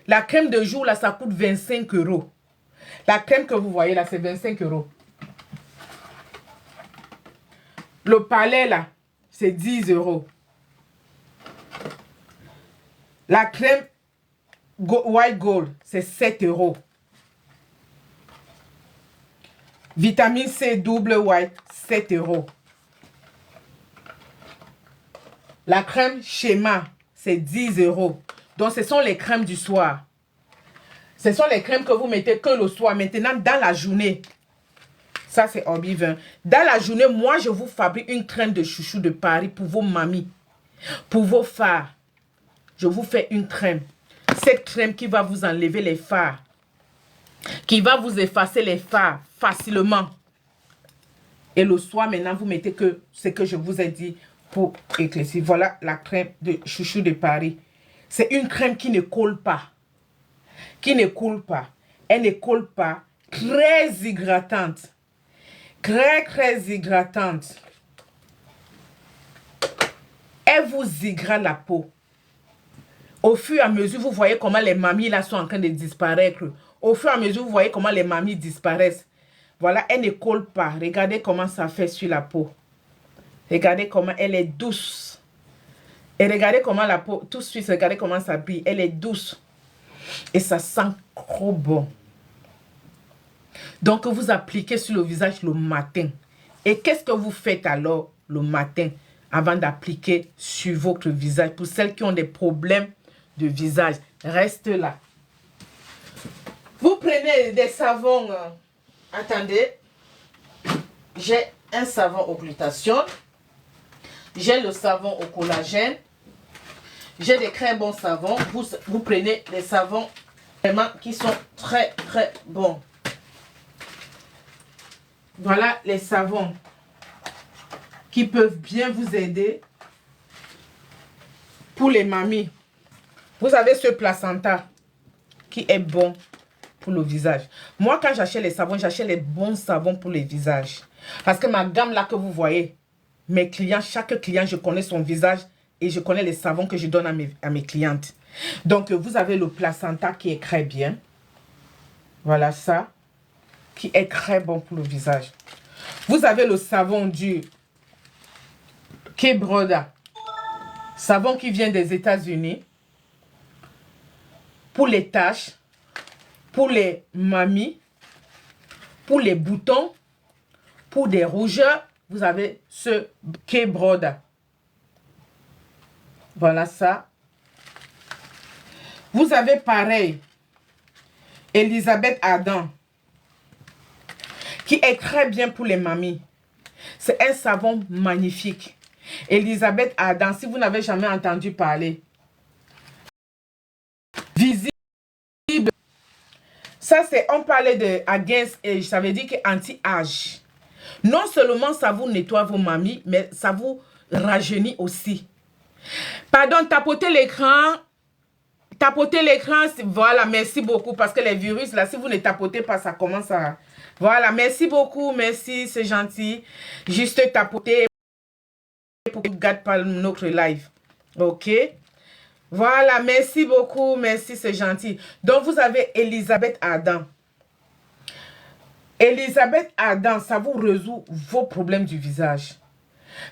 La crème de jour, là, ça coûte 25 €. La crème que vous voyez là, c'est 25 €. Le palais, là, c'est 10 €. La crème White Gold, c'est 7 €. Vitamine C double white, 7 €. La crème Schéma, c'est 10 €. Donc, ce sont les crèmes du soir. Ce sont les crèmes que vous mettez que le soir. Maintenant, dans la journée, ça c'est Orbi 20. Dans la journée, moi, je vous fabrique une crème de chouchou de Paris pour vos mamies, pour vos fards. Je vous fais une crème. Cette crème qui va vous enlever les fards, qui va vous effacer les fards facilement. Et le soir, maintenant, vous mettez que ce que je vous ai dit pour éclaircir. Voilà la crème de chouchou de Paris. C'est une crème qui ne colle pas. Qui ne coule pas. Elle ne colle pas. Très hydratante. Très hydratante. Elle vous hydrate la peau. Au fur et à mesure, vous voyez comment les mamies là sont en train de disparaître. Au fur et à mesure, vous voyez comment les mamies disparaissent. Voilà, elle ne colle pas. Regardez comment ça fait sur la peau. Regardez comment elle est douce. Et regardez comment la peau, tout de suite, regardez comment ça brille. Elle est douce. Et ça sent trop bon. Donc, vous appliquez sur le visage le matin. Et qu'est-ce que vous faites alors le matin avant d'appliquer sur votre visage? Pour celles qui ont des problèmes de visage, reste là. Vous prenez des savons. Attendez. J'ai un savon au glutathione. J'ai le savon au collagène. J'ai des très bons savons. Vous prenez des savons vraiment qui sont très bons. Voilà les savons qui peuvent bien vous aider pour les mamies, vous avez ce placenta qui est bon pour le visage. Moi, quand j'achète les savons, j'achète les bons savons pour les visages. Parce que ma gamme là que vous voyez, mes clients, chaque client, je connais son visage et je connais les savons que je donne à mes clientes. Donc, vous avez le placenta qui est très bien. Voilà ça, qui est très bon pour le visage. Vous avez le savon du Kebroda, savon qui vient des États-Unis, pour les taches, pour les mamies, pour les boutons, pour des rougeurs, vous avez ce Kebroda. Voilà ça. Vous avez pareil, Elisabeth Ardan, qui est très bien pour les mamies. C'est un savon magnifique. Elisabeth Ardan, si vous n'avez jamais entendu parler, visible. Ça, c'est, on parlait de against age, ça veut dire que anti-âge. Non seulement ça vous nettoie vos mamies, mais ça vous rajeunit aussi. Pardon, tapotez l'écran. Tapotez l'écran, voilà, merci beaucoup. Parce que les virus, là, si vous ne tapotez pas, ça commence à... Voilà, merci beaucoup, merci, c'est gentil. Juste tapoter pour que ne gâte pas notre live. Ok? Voilà, merci beaucoup, merci, c'est gentil. Donc, vous avez Elisabeth Ardan. Elisabeth Ardan, ça vous résout vos problèmes du visage.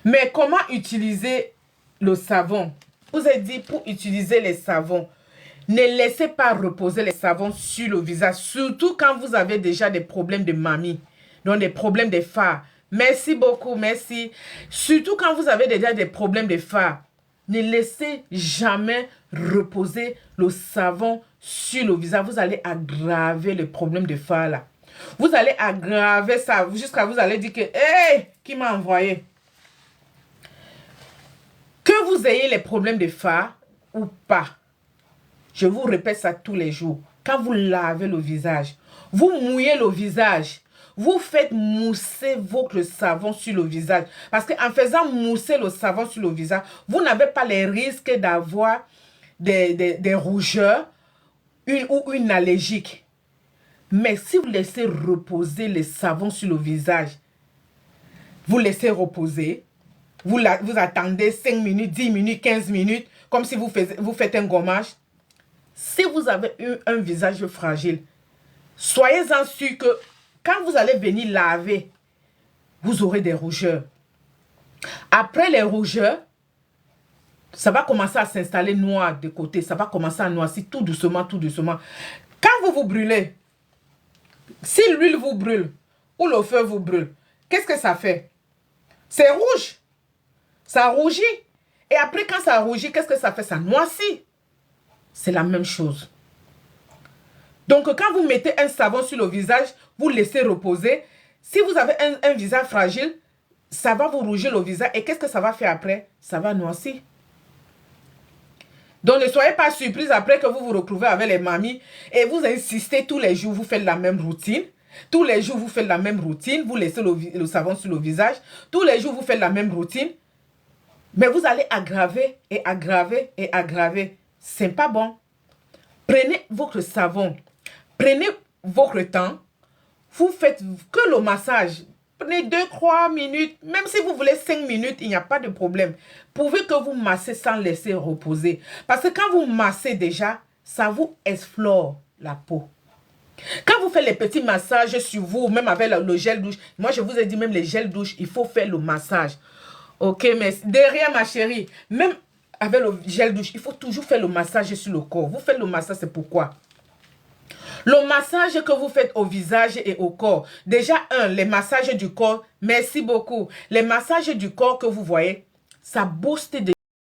Mais comment utiliser le savon? Je vous ai dit, pour utiliser les savons, ne laissez pas reposer les savons sur le visage, surtout quand vous avez déjà des problèmes de mamie, donc des problèmes de fards. Merci beaucoup, merci. Surtout quand vous avez déjà des problèmes de fards, ne laissez jamais reposer le savon sur le visage. Vous allez aggraver le problème de fards là. Vous allez aggraver ça jusqu'à vous allez dire que, hey, qui m'a envoyé? Que vous ayez les problèmes de fards ou pas. Je vous répète ça tous les jours. Quand vous lavez le visage, vous mouillez le visage. Vous faites mousser votre savon sur le visage. Parce qu'en faisant mousser le savon sur le visage, vous n'avez pas les risques d'avoir des rougeurs ou une allergique. Mais si vous laissez reposer le savon sur le visage, vous laissez reposer, vous attendez 5 minutes, 10 minutes, 15 minutes, comme si vous faites un gommage. Si vous avez eu un visage fragile, soyez-en sûr que quand vous allez venir laver, vous aurez des rougeurs. Après les rougeurs, ça va commencer à s'installer noir de côté. Ça va commencer à noircir tout doucement, tout doucement. Quand vous vous brûlez, si l'huile vous brûle ou le feu vous brûle, qu'est-ce que ça fait? C'est rouge. Ça rougit. Et après, quand ça rougit, qu'est-ce que ça fait? Ça noircit. C'est la même chose. Donc, quand vous mettez un savon sur le visage, vous laissez reposer. Si vous avez un visage fragile, ça va vous rougir le visage. Et qu'est-ce que ça va faire après? Ça va noircir. Donc, ne soyez pas surpris après que vous vous retrouvez avec les mamies et vous insistez tous les jours, vous faites la même routine. Tous les jours, vous faites la même routine. Vous laissez le savon sur le visage. Tous les jours, vous faites la même routine. Mais vous allez aggraver et aggraver et aggraver. C'est pas bon. Prenez votre savon. Prenez votre temps. Vous faites que le massage. Prenez 2-3 minutes. Même si vous voulez 5 minutes, il n'y a pas de problème. Pourvu que vous massez sans laisser reposer. Parce que quand vous massez déjà, ça vous explore la peau. Quand vous faites les petits massages sur vous, même avec le gel douche. Moi, je vous ai dit même les gels douche, il faut faire le massage. Ok, mais derrière ma chérie, même avec le gel douche, il faut toujours faire le massage sur le corps. Vous faites le massage, c'est pourquoi? Le massage que vous faites au visage et au corps. Déjà, les massages du corps, merci beaucoup. Les massages du corps que vous voyez, ça booste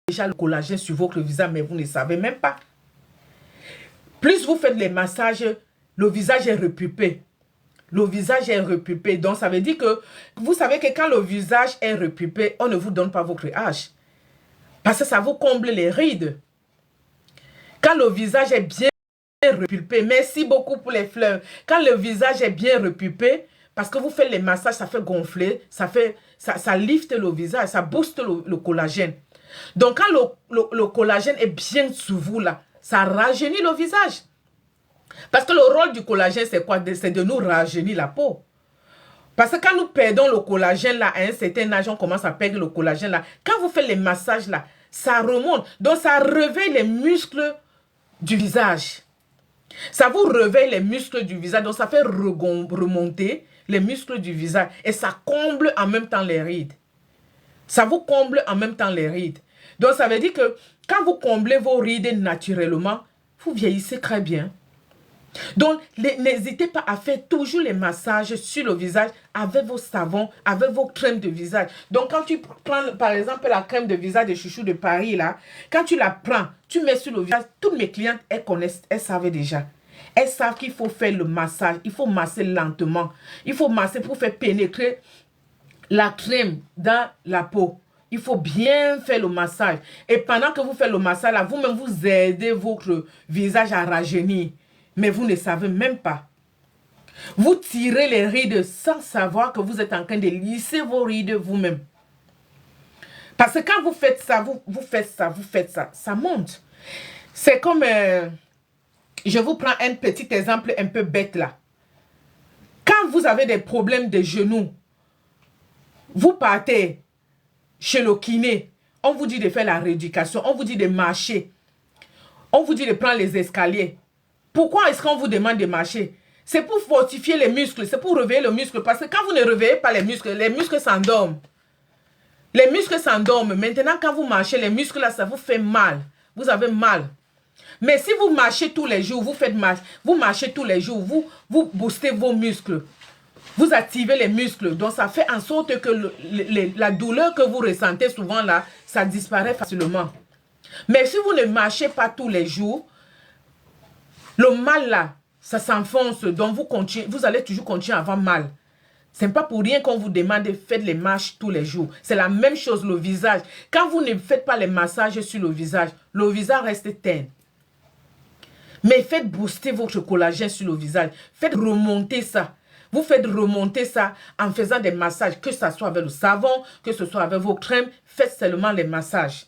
déjà le collagène sur votre visage, mais vous ne savez même pas. Plus vous faites les massages, le visage est repulpé. Le visage est repulpé. Donc, ça veut dire que vous savez que quand le visage est repulpé, on ne vous donne pas votre âge. Parce que ça vous comble les rides. Quand le visage est bien repulpé, merci beaucoup pour les fleurs. Quand le visage est bien repulpé, parce que vous faites les massages, ça fait gonfler, ça lift le visage, ça booste le collagène. Donc, quand le collagène est bien sous vous, là, ça rajeunit le visage. Parce que le rôle du collagène, c'est quoi? C'est de nous rajeunir la peau. Parce que quand nous perdons le collagène, là, à un certain âge, on commence à perdre le collagène, là. Quand vous faites les massages, là, ça remonte. Donc, ça réveille les muscles du visage. Ça vous réveille les muscles du visage. Donc, ça fait remonter les muscles du visage. Et ça comble en même temps les rides. Ça vous comble en même temps les rides. Donc, ça veut dire que quand vous comblez vos rides naturellement, vous vieillissez très bien. Donc, n'hésitez pas à faire toujours les massages sur le visage avec vos savons, avec vos crèmes de visage. Donc, quand tu prends, par exemple, la crème de visage de Chouchou de Paris, là, quand tu la prends, tu mets sur le visage, toutes mes clientes, elles connaissent, elles savent déjà. Elles savent qu'il faut faire le massage, il faut masser lentement. Il faut masser pour faire pénétrer la crème dans la peau. Il faut bien faire le massage. Et pendant que vous faites le massage, là, vous-même, vous aidez votre visage à rajeunir. Mais vous ne savez même pas. Vous tirez les rides sans savoir que vous êtes en train de lisser vos rides vous-même. Parce que quand vous faites ça, vous faites ça, ça monte. C'est comme, je vous prends un petit exemple un peu bête là. Quand vous avez des problèmes de genoux, vous partez chez le kiné, on vous dit de faire la rééducation, on vous dit de marcher, on vous dit de prendre les escaliers. Pourquoi est-ce qu'on vous demande de marcher? C'est pour fortifier les muscles, c'est pour réveiller le muscle. Parce que quand vous ne réveillez pas les muscles s'endorment. Les muscles s'endorment. Maintenant, quand vous marchez, les muscles là, ça vous fait mal. Vous avez mal. Mais si vous marchez tous les jours, vous marchez tous les jours, vous boostez vos muscles. Vous activez les muscles. Donc, ça fait en sorte que la douleur que vous ressentez souvent là, ça disparaît facilement. Mais si vous ne marchez pas tous les jours, le mal là, ça s'enfonce, donc vous allez toujours continuer à avoir mal. Ce n'est pas pour rien qu'on vous demande de faire les marches tous les jours. C'est la même chose, le visage. Quand vous ne faites pas les massages sur le visage reste terne. Mais faites booster votre collagène sur le visage. Faites remonter ça. Vous faites remonter ça en faisant des massages, que ce soit avec le savon, que ce soit avec vos crèmes. Faites seulement les massages.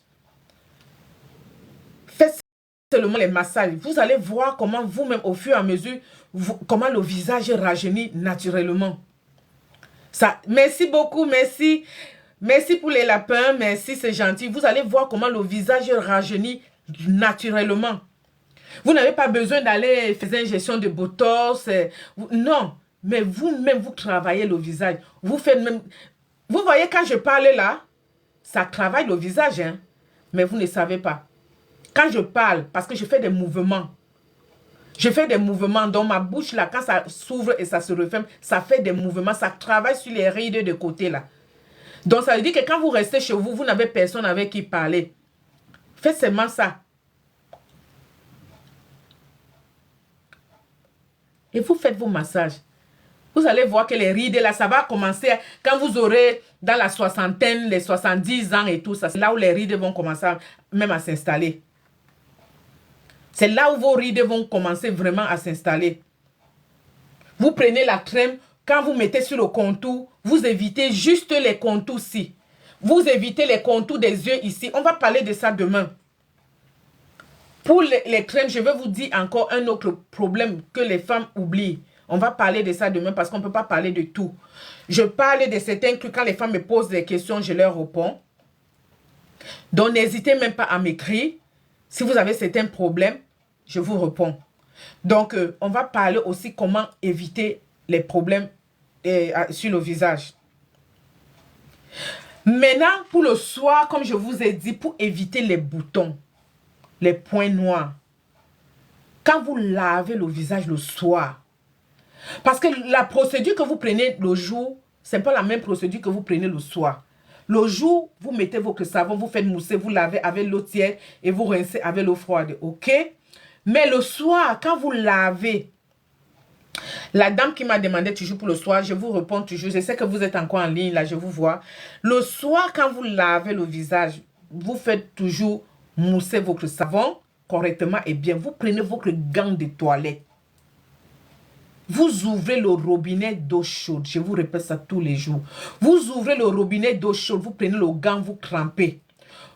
Faites seulement les massages. Vous allez voir comment vous-même, au fur et à mesure, comment le visage rajeunit naturellement. Ça, merci beaucoup, merci. Merci pour les lapins, merci, c'est gentil. Vous allez voir comment le visage rajeunit naturellement. Vous n'avez pas besoin d'aller faire une injection de botox. Non, mais vous-même, vous travaillez le visage. Vous faites même... Vous voyez, quand je parle là, ça travaille le visage, hein, mais vous ne savez pas. Quand je parle, parce que je fais des mouvements. Je fais des mouvements dans ma bouche là, quand ça s'ouvre et ça se referme, ça fait des mouvements, ça travaille sur les rides de côté là. Donc ça veut dire que quand vous restez chez vous, vous n'avez personne avec qui parler. Faites seulement ça. Et vous faites vos massages. Vous allez voir que les rides là, ça va commencer quand vous aurez dans la soixantaine, les 70 ans et tout ça. C'est là où les rides vont commencer même à s'installer. C'est là où vos rides vont commencer vraiment à s'installer. Vous prenez la crème, quand vous mettez sur le contour, vous évitez juste les contours-ci. Vous évitez les contours des yeux ici. On va parler de ça demain. Pour les crèmes, je vais vous dire encore un autre problème que les femmes oublient. On va parler de ça demain parce qu'on ne peut pas parler de tout. Je parle de certains que quand les femmes me posent des questions, je leur réponds. Donc, n'hésitez même pas à m'écrire. Si vous avez certains problèmes, je vous réponds. Donc, on va parler aussi comment éviter les problèmes sur le visage. Maintenant, pour le soir, comme je vous ai dit, pour éviter les boutons, les points noirs, quand vous lavez le visage le soir, parce que la procédure que vous prenez le jour, ce n'est pas la même procédure que vous prenez le soir. Le jour, vous mettez votre savon, vous faites mousser, vous lavez avec l'eau tiède et vous rincez avec l'eau froide, ok? Mais le soir, quand vous lavez, la dame qui m'a demandé toujours pour le soir, je vous réponds toujours, je sais que vous êtes encore en ligne, là, je vous vois. Le soir, quand vous lavez le visage, vous faites toujours mousser votre savon correctement et bien. Vous prenez votre gant de toilette. Vous ouvrez le robinet d'eau chaude. Je vous répète ça tous les jours. Vous ouvrez le robinet d'eau chaude. Vous prenez le gant, vous trempez.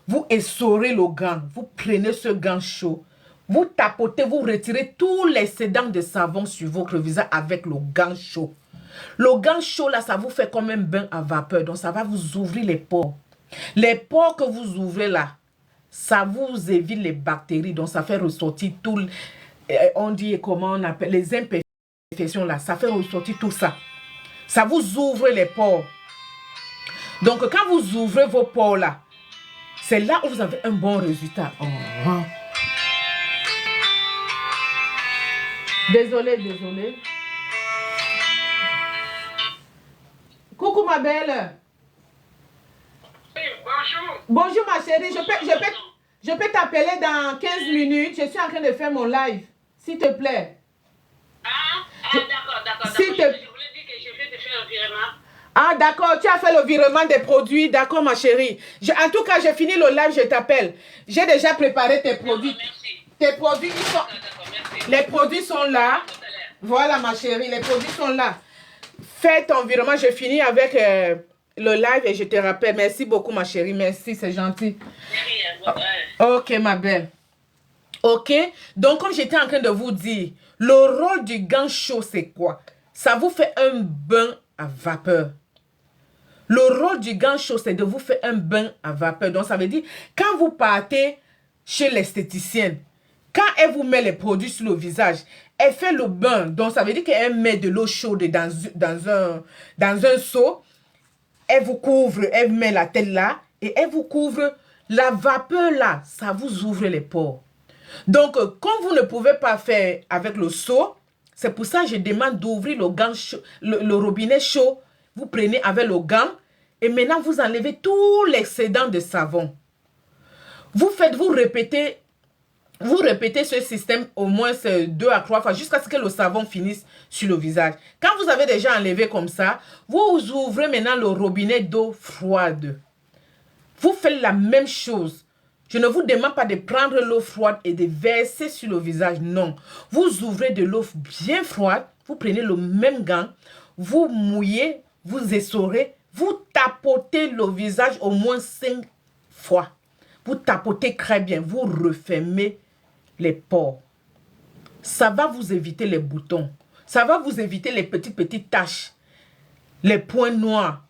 Vous essorez le gant. Vous prenez ce gant chaud. Vous tapotez, vous retirez tous les sédants de savon sur votre visage avec le gant chaud. Le gant chaud, là, ça vous fait comme un bain à vapeur. Donc, ça va vous ouvrir les pores. Les pores que vous ouvrez là, ça vous évite les bactéries. Donc, ça fait ressortir tout, on dit, comment on appelle, les imperfections là. Ça fait ressortir tout ça. Ça vous ouvre les pores. Donc, quand vous ouvrez vos pores là, c'est là où vous avez un bon résultat. Oh. Désolé. Coucou ma belle. Oui, bonjour. Bonjour ma chérie. Je peux t'appeler dans 15 minutes. Je suis en train de faire mon live. S'il te plaît. D'accord. S'il te... Je voulais dire que je vais te faire un virement. Ah d'accord, tu as fait le virement des produits. D'accord ma chérie. En tout cas, j'ai fini le live, je t'appelle. J'ai déjà préparé tes produits. Merci. Tes produits, ils sont... Merci. Les produits sont là. Voilà ma chérie, les produits sont là. Fais ton virement, je finis avec le live et je te rappelle. Merci beaucoup ma chérie, merci, c'est gentil. Ok ma belle. Ok, donc comme j'étais en train de vous dire, le rôle du gant chaud c'est quoi? Ça vous fait un bain à vapeur. Le rôle du gant chaud c'est de vous faire un bain à vapeur. Donc ça veut dire, quand vous partez chez l'esthéticienne, quand elle vous met les produits sur le visage, elle fait le bain. Donc, ça veut dire qu'elle met de l'eau chaude dans un seau. Elle vous couvre, elle met la tête là et elle vous couvre. La vapeur là, ça vous ouvre les pores. Donc, comme vous ne pouvez pas faire avec le seau, c'est pour ça que je demande d'ouvrir le gant chaud, le robinet chaud. Vous prenez avec le gant et maintenant vous enlevez tout l'excédent de savon. Vous répétez ce système au moins 2 à 3 fois jusqu'à ce que le savon finisse sur le visage. Quand vous avez déjà enlevé comme ça, vous ouvrez maintenant le robinet d'eau froide. Vous faites la même chose. Je ne vous demande pas de prendre l'eau froide et de verser sur le visage. Non. Vous ouvrez de l'eau bien froide. Vous prenez le même gant. Vous mouillez, vous essorez. Vous tapotez le visage au moins 5 fois. Vous tapotez très bien. Vous refermez les pores. Ça va vous éviter les boutons. Ça va vous éviter les petites taches. Les points noirs.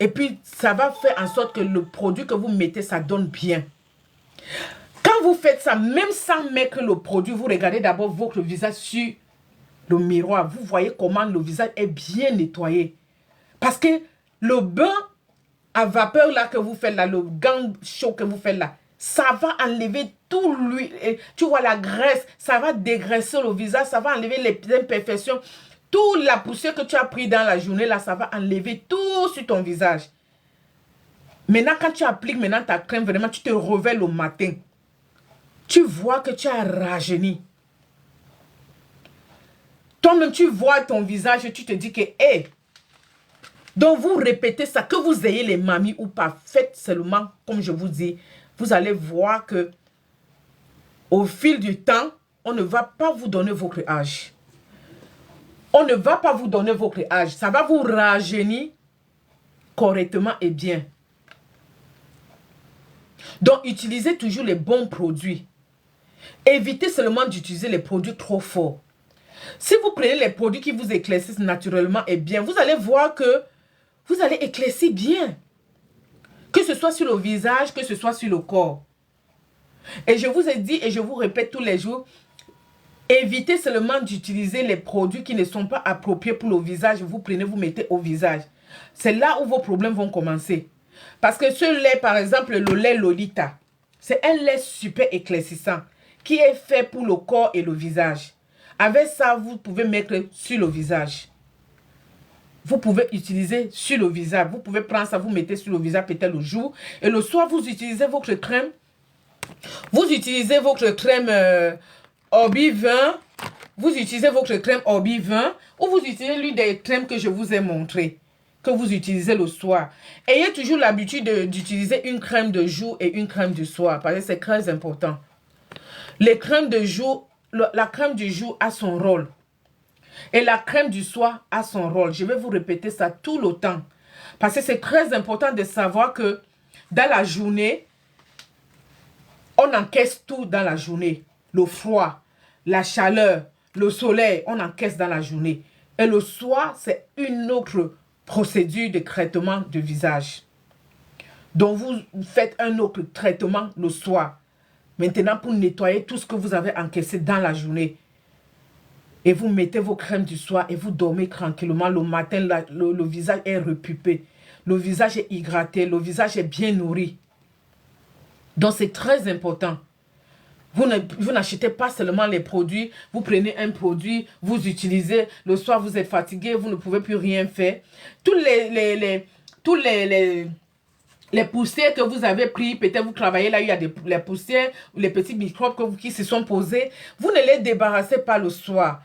Et puis, ça va faire en sorte que le produit que vous mettez, ça donne bien. Quand vous faites ça, même sans mettre le produit, vous regardez d'abord votre visage sur le miroir. Vous voyez comment le visage est bien nettoyé. Parce que le bain à vapeur là que vous faites là, le gant chaud que vous faites là, ça va enlever tout l'huile. Tu vois la graisse, ça va dégraisser le visage, ça va enlever les imperfections. Toute la poussière que tu as pris dans la journée là, ça va enlever tout sur ton visage. Maintenant, quand tu appliques maintenant ta crème, vraiment, tu te réveilles le matin. Tu vois que tu as rajeuni. Toi-même, tu vois ton visage et tu te dis que, hé. Donc, vous répétez ça, que vous ayez les mamies ou pas. Faites seulement, comme je vous dis, vous allez voir que au fil du temps, on ne va pas vous donner votre âge. On ne va pas vous donner votre âge. Ça va vous rajeunir correctement et bien. Donc, utilisez toujours les bons produits. Évitez seulement d'utiliser les produits trop forts. Si vous prenez les produits qui vous éclaircissent naturellement et bien, vous allez voir que vous allez éclaircir bien. Que ce soit sur le visage, que ce soit sur le corps. Et je vous ai dit et je vous répète tous les jours, évitez seulement d'utiliser les produits qui ne sont pas appropriés pour le visage. Vous prenez, vous mettez au visage. C'est là où vos problèmes vont commencer. Parce que ce lait, par exemple, le lait Lolita, c'est un lait super éclaircissant qui est fait pour le corps et le visage. Avec ça, vous pouvez mettre sur le visage. Vous pouvez utiliser sur le visage. Vous pouvez prendre ça, vous mettez sur le visage peut-être le jour. Et le soir, vous utilisez votre crème. Vous utilisez votre crème Orbi 20. Vous utilisez votre crème Orbi 20. Ou vous utilisez l'une des crèmes que je vous ai montré. Que vous utilisez le soir. Ayez toujours l'habitude d'utiliser une crème de jour et une crème du soir. Parce que c'est très important. Les crèmes de jour, la crème du jour a son rôle. Et la crème du soir a son rôle. Je vais vous répéter ça tout le temps. Parce que c'est très important de savoir que dans la journée, On encaisse tout dans la journée. Le froid, la chaleur, le soleil, on encaisse dans la journée. Et le soir, c'est une autre procédure de traitement de visage. Donc, vous faites un autre traitement le soir. Maintenant, pour nettoyer tout ce que vous avez encaissé dans la journée. Et vous mettez vos crèmes du soir et vous dormez tranquillement. Le matin, le visage est repupé. Le visage est hydraté. Le visage est bien nourri. Donc, c'est très important. Vous n'achetez pas seulement les produits. Vous prenez un produit, vous utilisez. Le soir, vous êtes fatigué. Vous ne pouvez plus rien faire. Tous les poussières que vous avez pris, peut-être vous travaillez là, il y a les poussières ou les petits microbes qui se sont posés. Vous ne les débarrassez pas le soir.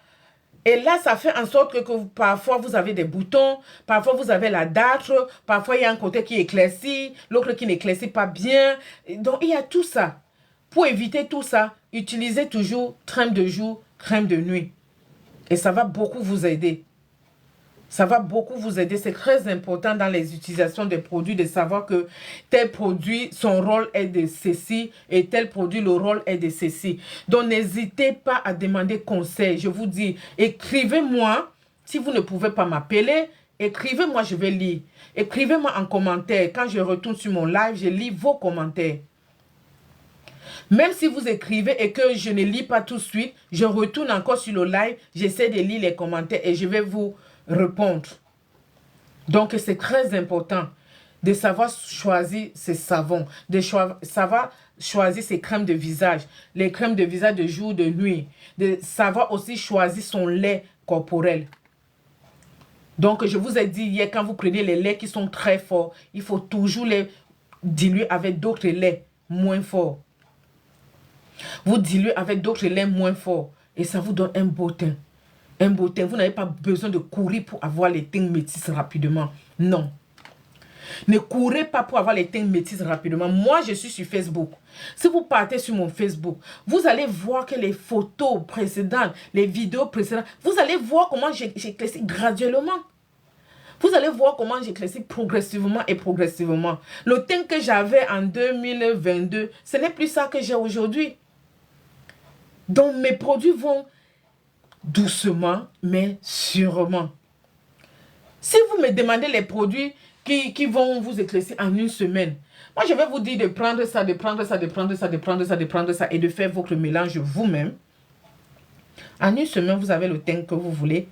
Et là, ça fait en sorte que parfois, vous avez des boutons, parfois, vous avez la dartre, parfois, il y a un côté qui éclaircit, l'autre qui n'éclaircit pas bien. Donc, il y a tout ça. Pour éviter tout ça, utilisez toujours crème de jour, crème de nuit. Et ça va beaucoup vous aider. Ça va beaucoup vous aider. C'est très important dans les utilisations des produits de savoir que tel produit, son rôle est de ceci et tel produit, le rôle est de ceci. Donc, n'hésitez pas à demander conseil. Je vous dis, écrivez-moi. Si vous ne pouvez pas m'appeler, écrivez-moi, je vais lire. Écrivez-moi en commentaire. Quand je retourne sur mon live, je lis vos commentaires. Même si vous écrivez et que je ne lis pas tout de suite, je retourne encore sur le live, j'essaie de lire les commentaires et je vais vous répondre. Donc, c'est très important de savoir choisir ses savons, de savoir choisir ses crèmes de visage, les crèmes de visage de jour, de nuit, de savoir aussi choisir son lait corporel. Donc, je vous ai dit hier, quand vous prenez les laits qui sont très forts, il faut toujours les diluer avec d'autres laits moins forts. Vous diluez avec d'autres laits moins forts et ça vous donne un beau teint. Un beau teint. Vous n'avez pas besoin de courir pour avoir les teints métis rapidement. Non. Ne courez pas pour avoir les teints métis rapidement. Moi, je suis sur Facebook. Si vous partez sur mon Facebook, vous allez voir que les photos précédentes, les vidéos précédentes, vous allez voir comment j'éclaircis graduellement. Vous allez voir comment j'éclaircis progressivement et progressivement. Le teint que j'avais en 2022, ce n'est plus ça que j'ai aujourd'hui. Donc, mes produits vont doucement, mais sûrement. Si vous me demandez les produits qui vont vous éclaircir en une semaine, moi, je vais vous dire de prendre ça, de prendre ça, de prendre ça, de prendre ça, de prendre ça et de faire votre mélange vous-même. En une semaine, vous avez le teint que vous voulez.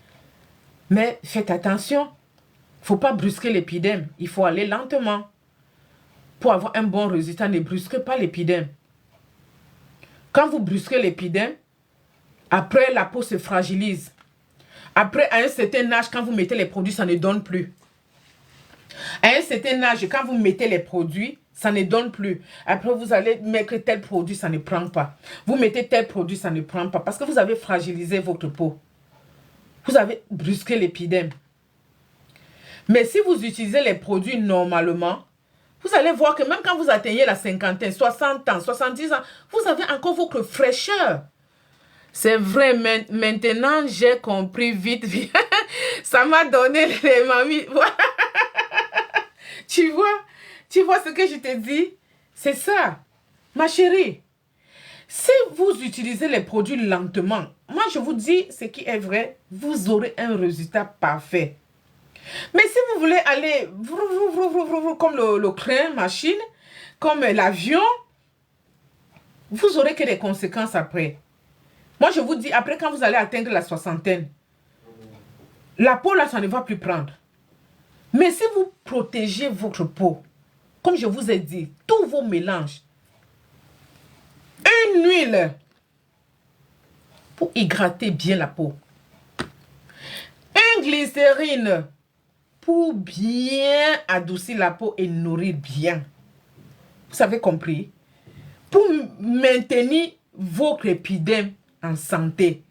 Mais faites attention. Il ne faut pas brusquer l'épiderme. Il faut aller lentement. Pour avoir un bon résultat, ne brusquez pas l'épiderme. Quand vous brusquez l'épiderme, après, la peau se fragilise. Après, à un certain âge, quand vous mettez les produits, ça ne donne plus. À un certain âge, quand vous mettez les produits, ça ne donne plus. Après, vous allez mettre tel produit, ça ne prend pas. Vous mettez tel produit, ça ne prend pas. Parce que vous avez fragilisé votre peau. Vous avez brusqué l'épiderme. Mais si vous utilisez les produits normalement, vous allez voir que même quand vous atteignez la cinquantaine, 60 ans, 70 ans, vous avez encore votre fraîcheur. C'est vrai, maintenant j'ai compris vite. Ça m'a donné les mamies. Tu vois ce que je te dis? C'est ça, ma chérie. Si vous utilisez les produits lentement, moi je vous dis ce qui est vrai, vous aurez un résultat parfait. Mais si vous voulez aller comme le train, machine, comme l'avion, vous aurez que des conséquences après. Moi, je vous dis, après, quand vous allez atteindre la soixantaine, la peau, là, ça ne va plus prendre. Mais si vous protégez votre peau, comme je vous ai dit, tous vos mélanges, une huile pour hydrater bien la peau, une glycérine pour bien adoucir la peau et nourrir bien. Vous avez compris? Pour maintenir votre épiderme en santé,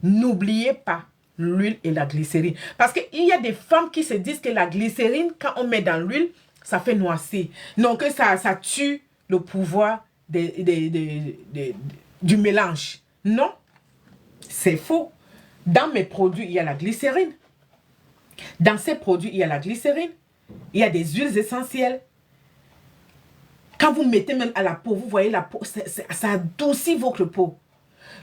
n'oubliez pas l'huile et la glycérine. Parce qu'il y a des femmes qui se disent que la glycérine, quand on met dans l'huile, ça fait noircir. Donc, ça tue le pouvoir du mélange. Non, c'est faux. Dans mes produits, il y a la glycérine. Dans ces produits, il y a la glycérine. Il y a des huiles essentielles. Quand vous mettez même à la peau, vous voyez la peau, ça adoucit votre peau.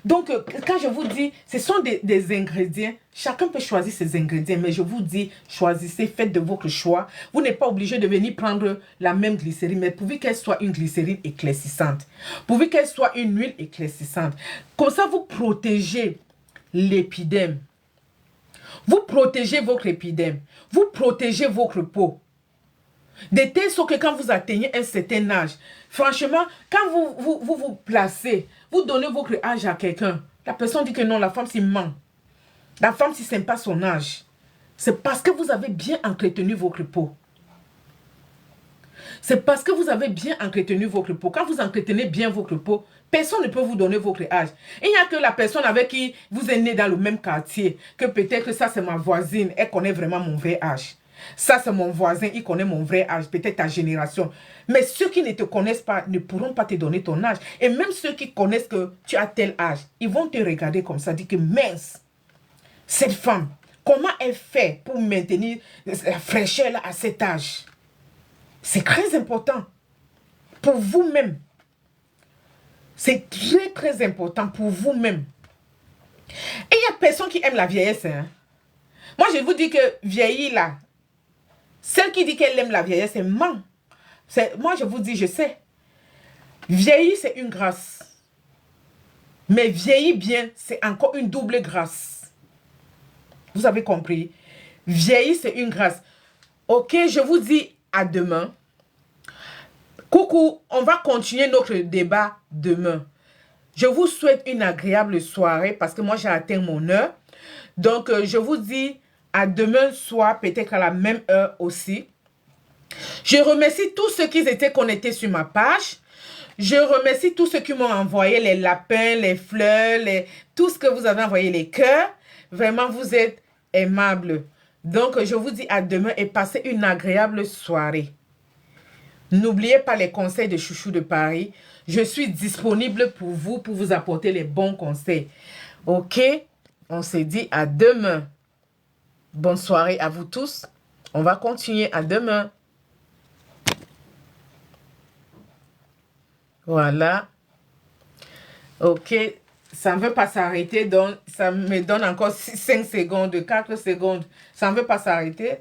Donc, quand je vous dis, ce sont des ingrédients, chacun peut choisir ses ingrédients, mais je vous dis, choisissez, faites de votre choix. Vous n'êtes pas obligé de venir prendre la même glycérine, mais pourvu qu'elle soit une glycérine éclaircissante, pourvu qu'elle soit une huile éclaircissante. Comme ça, vous protégez l'épiderme. Vous protégez votre épiderme. Vous protégez votre peau. De telle sorte que quand vous atteignez un certain âge, franchement, quand vous placez, vous donnez votre âge à quelqu'un, la personne dit que non, la femme s'y ment. La femme s'y sème pas son âge. C'est parce que vous avez bien entretenu votre peau. C'est parce que vous avez bien entretenu votre peau. Quand vous entretenez bien votre peau, personne ne peut vous donner votre âge. Il n'y a que la personne avec qui vous êtes né dans le même quartier, que peut-être ça c'est ma voisine, elle connaît vraiment mon vrai âge. Ça, c'est mon voisin, il connaît mon vrai âge, peut-être ta génération. Mais ceux qui ne te connaissent pas ne pourront pas te donner ton âge. Et même ceux qui connaissent que tu as tel âge, ils vont te regarder comme ça, dire que mince, cette femme, comment elle fait pour maintenir la fraîcheur là, à cet âge? C'est très important pour vous-même. C'est très, très important pour vous-même. Et il y a personne qui aime la vieillesse. Hein? Moi, je vous dis que vieillir là, celle qui dit qu'elle aime la vieillesse, elle ment. Moi, je vous dis, je sais. Vieillir, c'est une grâce. Mais vieillir bien, c'est encore une double grâce. Vous avez compris? Vieillir, c'est une grâce. Ok, je vous dis à demain. Coucou, on va continuer notre débat demain. Je vous souhaite une agréable soirée parce que moi, j'ai atteint mon heure. Donc, je vous dis à demain soir, peut-être à la même heure aussi. Je remercie tous ceux qui étaient connectés sur ma page. Je remercie tous ceux qui m'ont envoyé les lapins, les fleurs, tout ce que vous avez envoyé, les cœurs. Vraiment, vous êtes aimables. Donc, je vous dis à demain et passez une agréable soirée. N'oubliez pas les conseils de Chouchou de Paris. Je suis disponible pour vous apporter les bons conseils. Ok? On se dit à demain. Bonne soirée à vous tous. On va continuer à demain. Voilà. Ok. Ça ne veut pas s'arrêter. Donc, ça me donne encore 5 secondes, 4 secondes. Ça ne veut pas s'arrêter.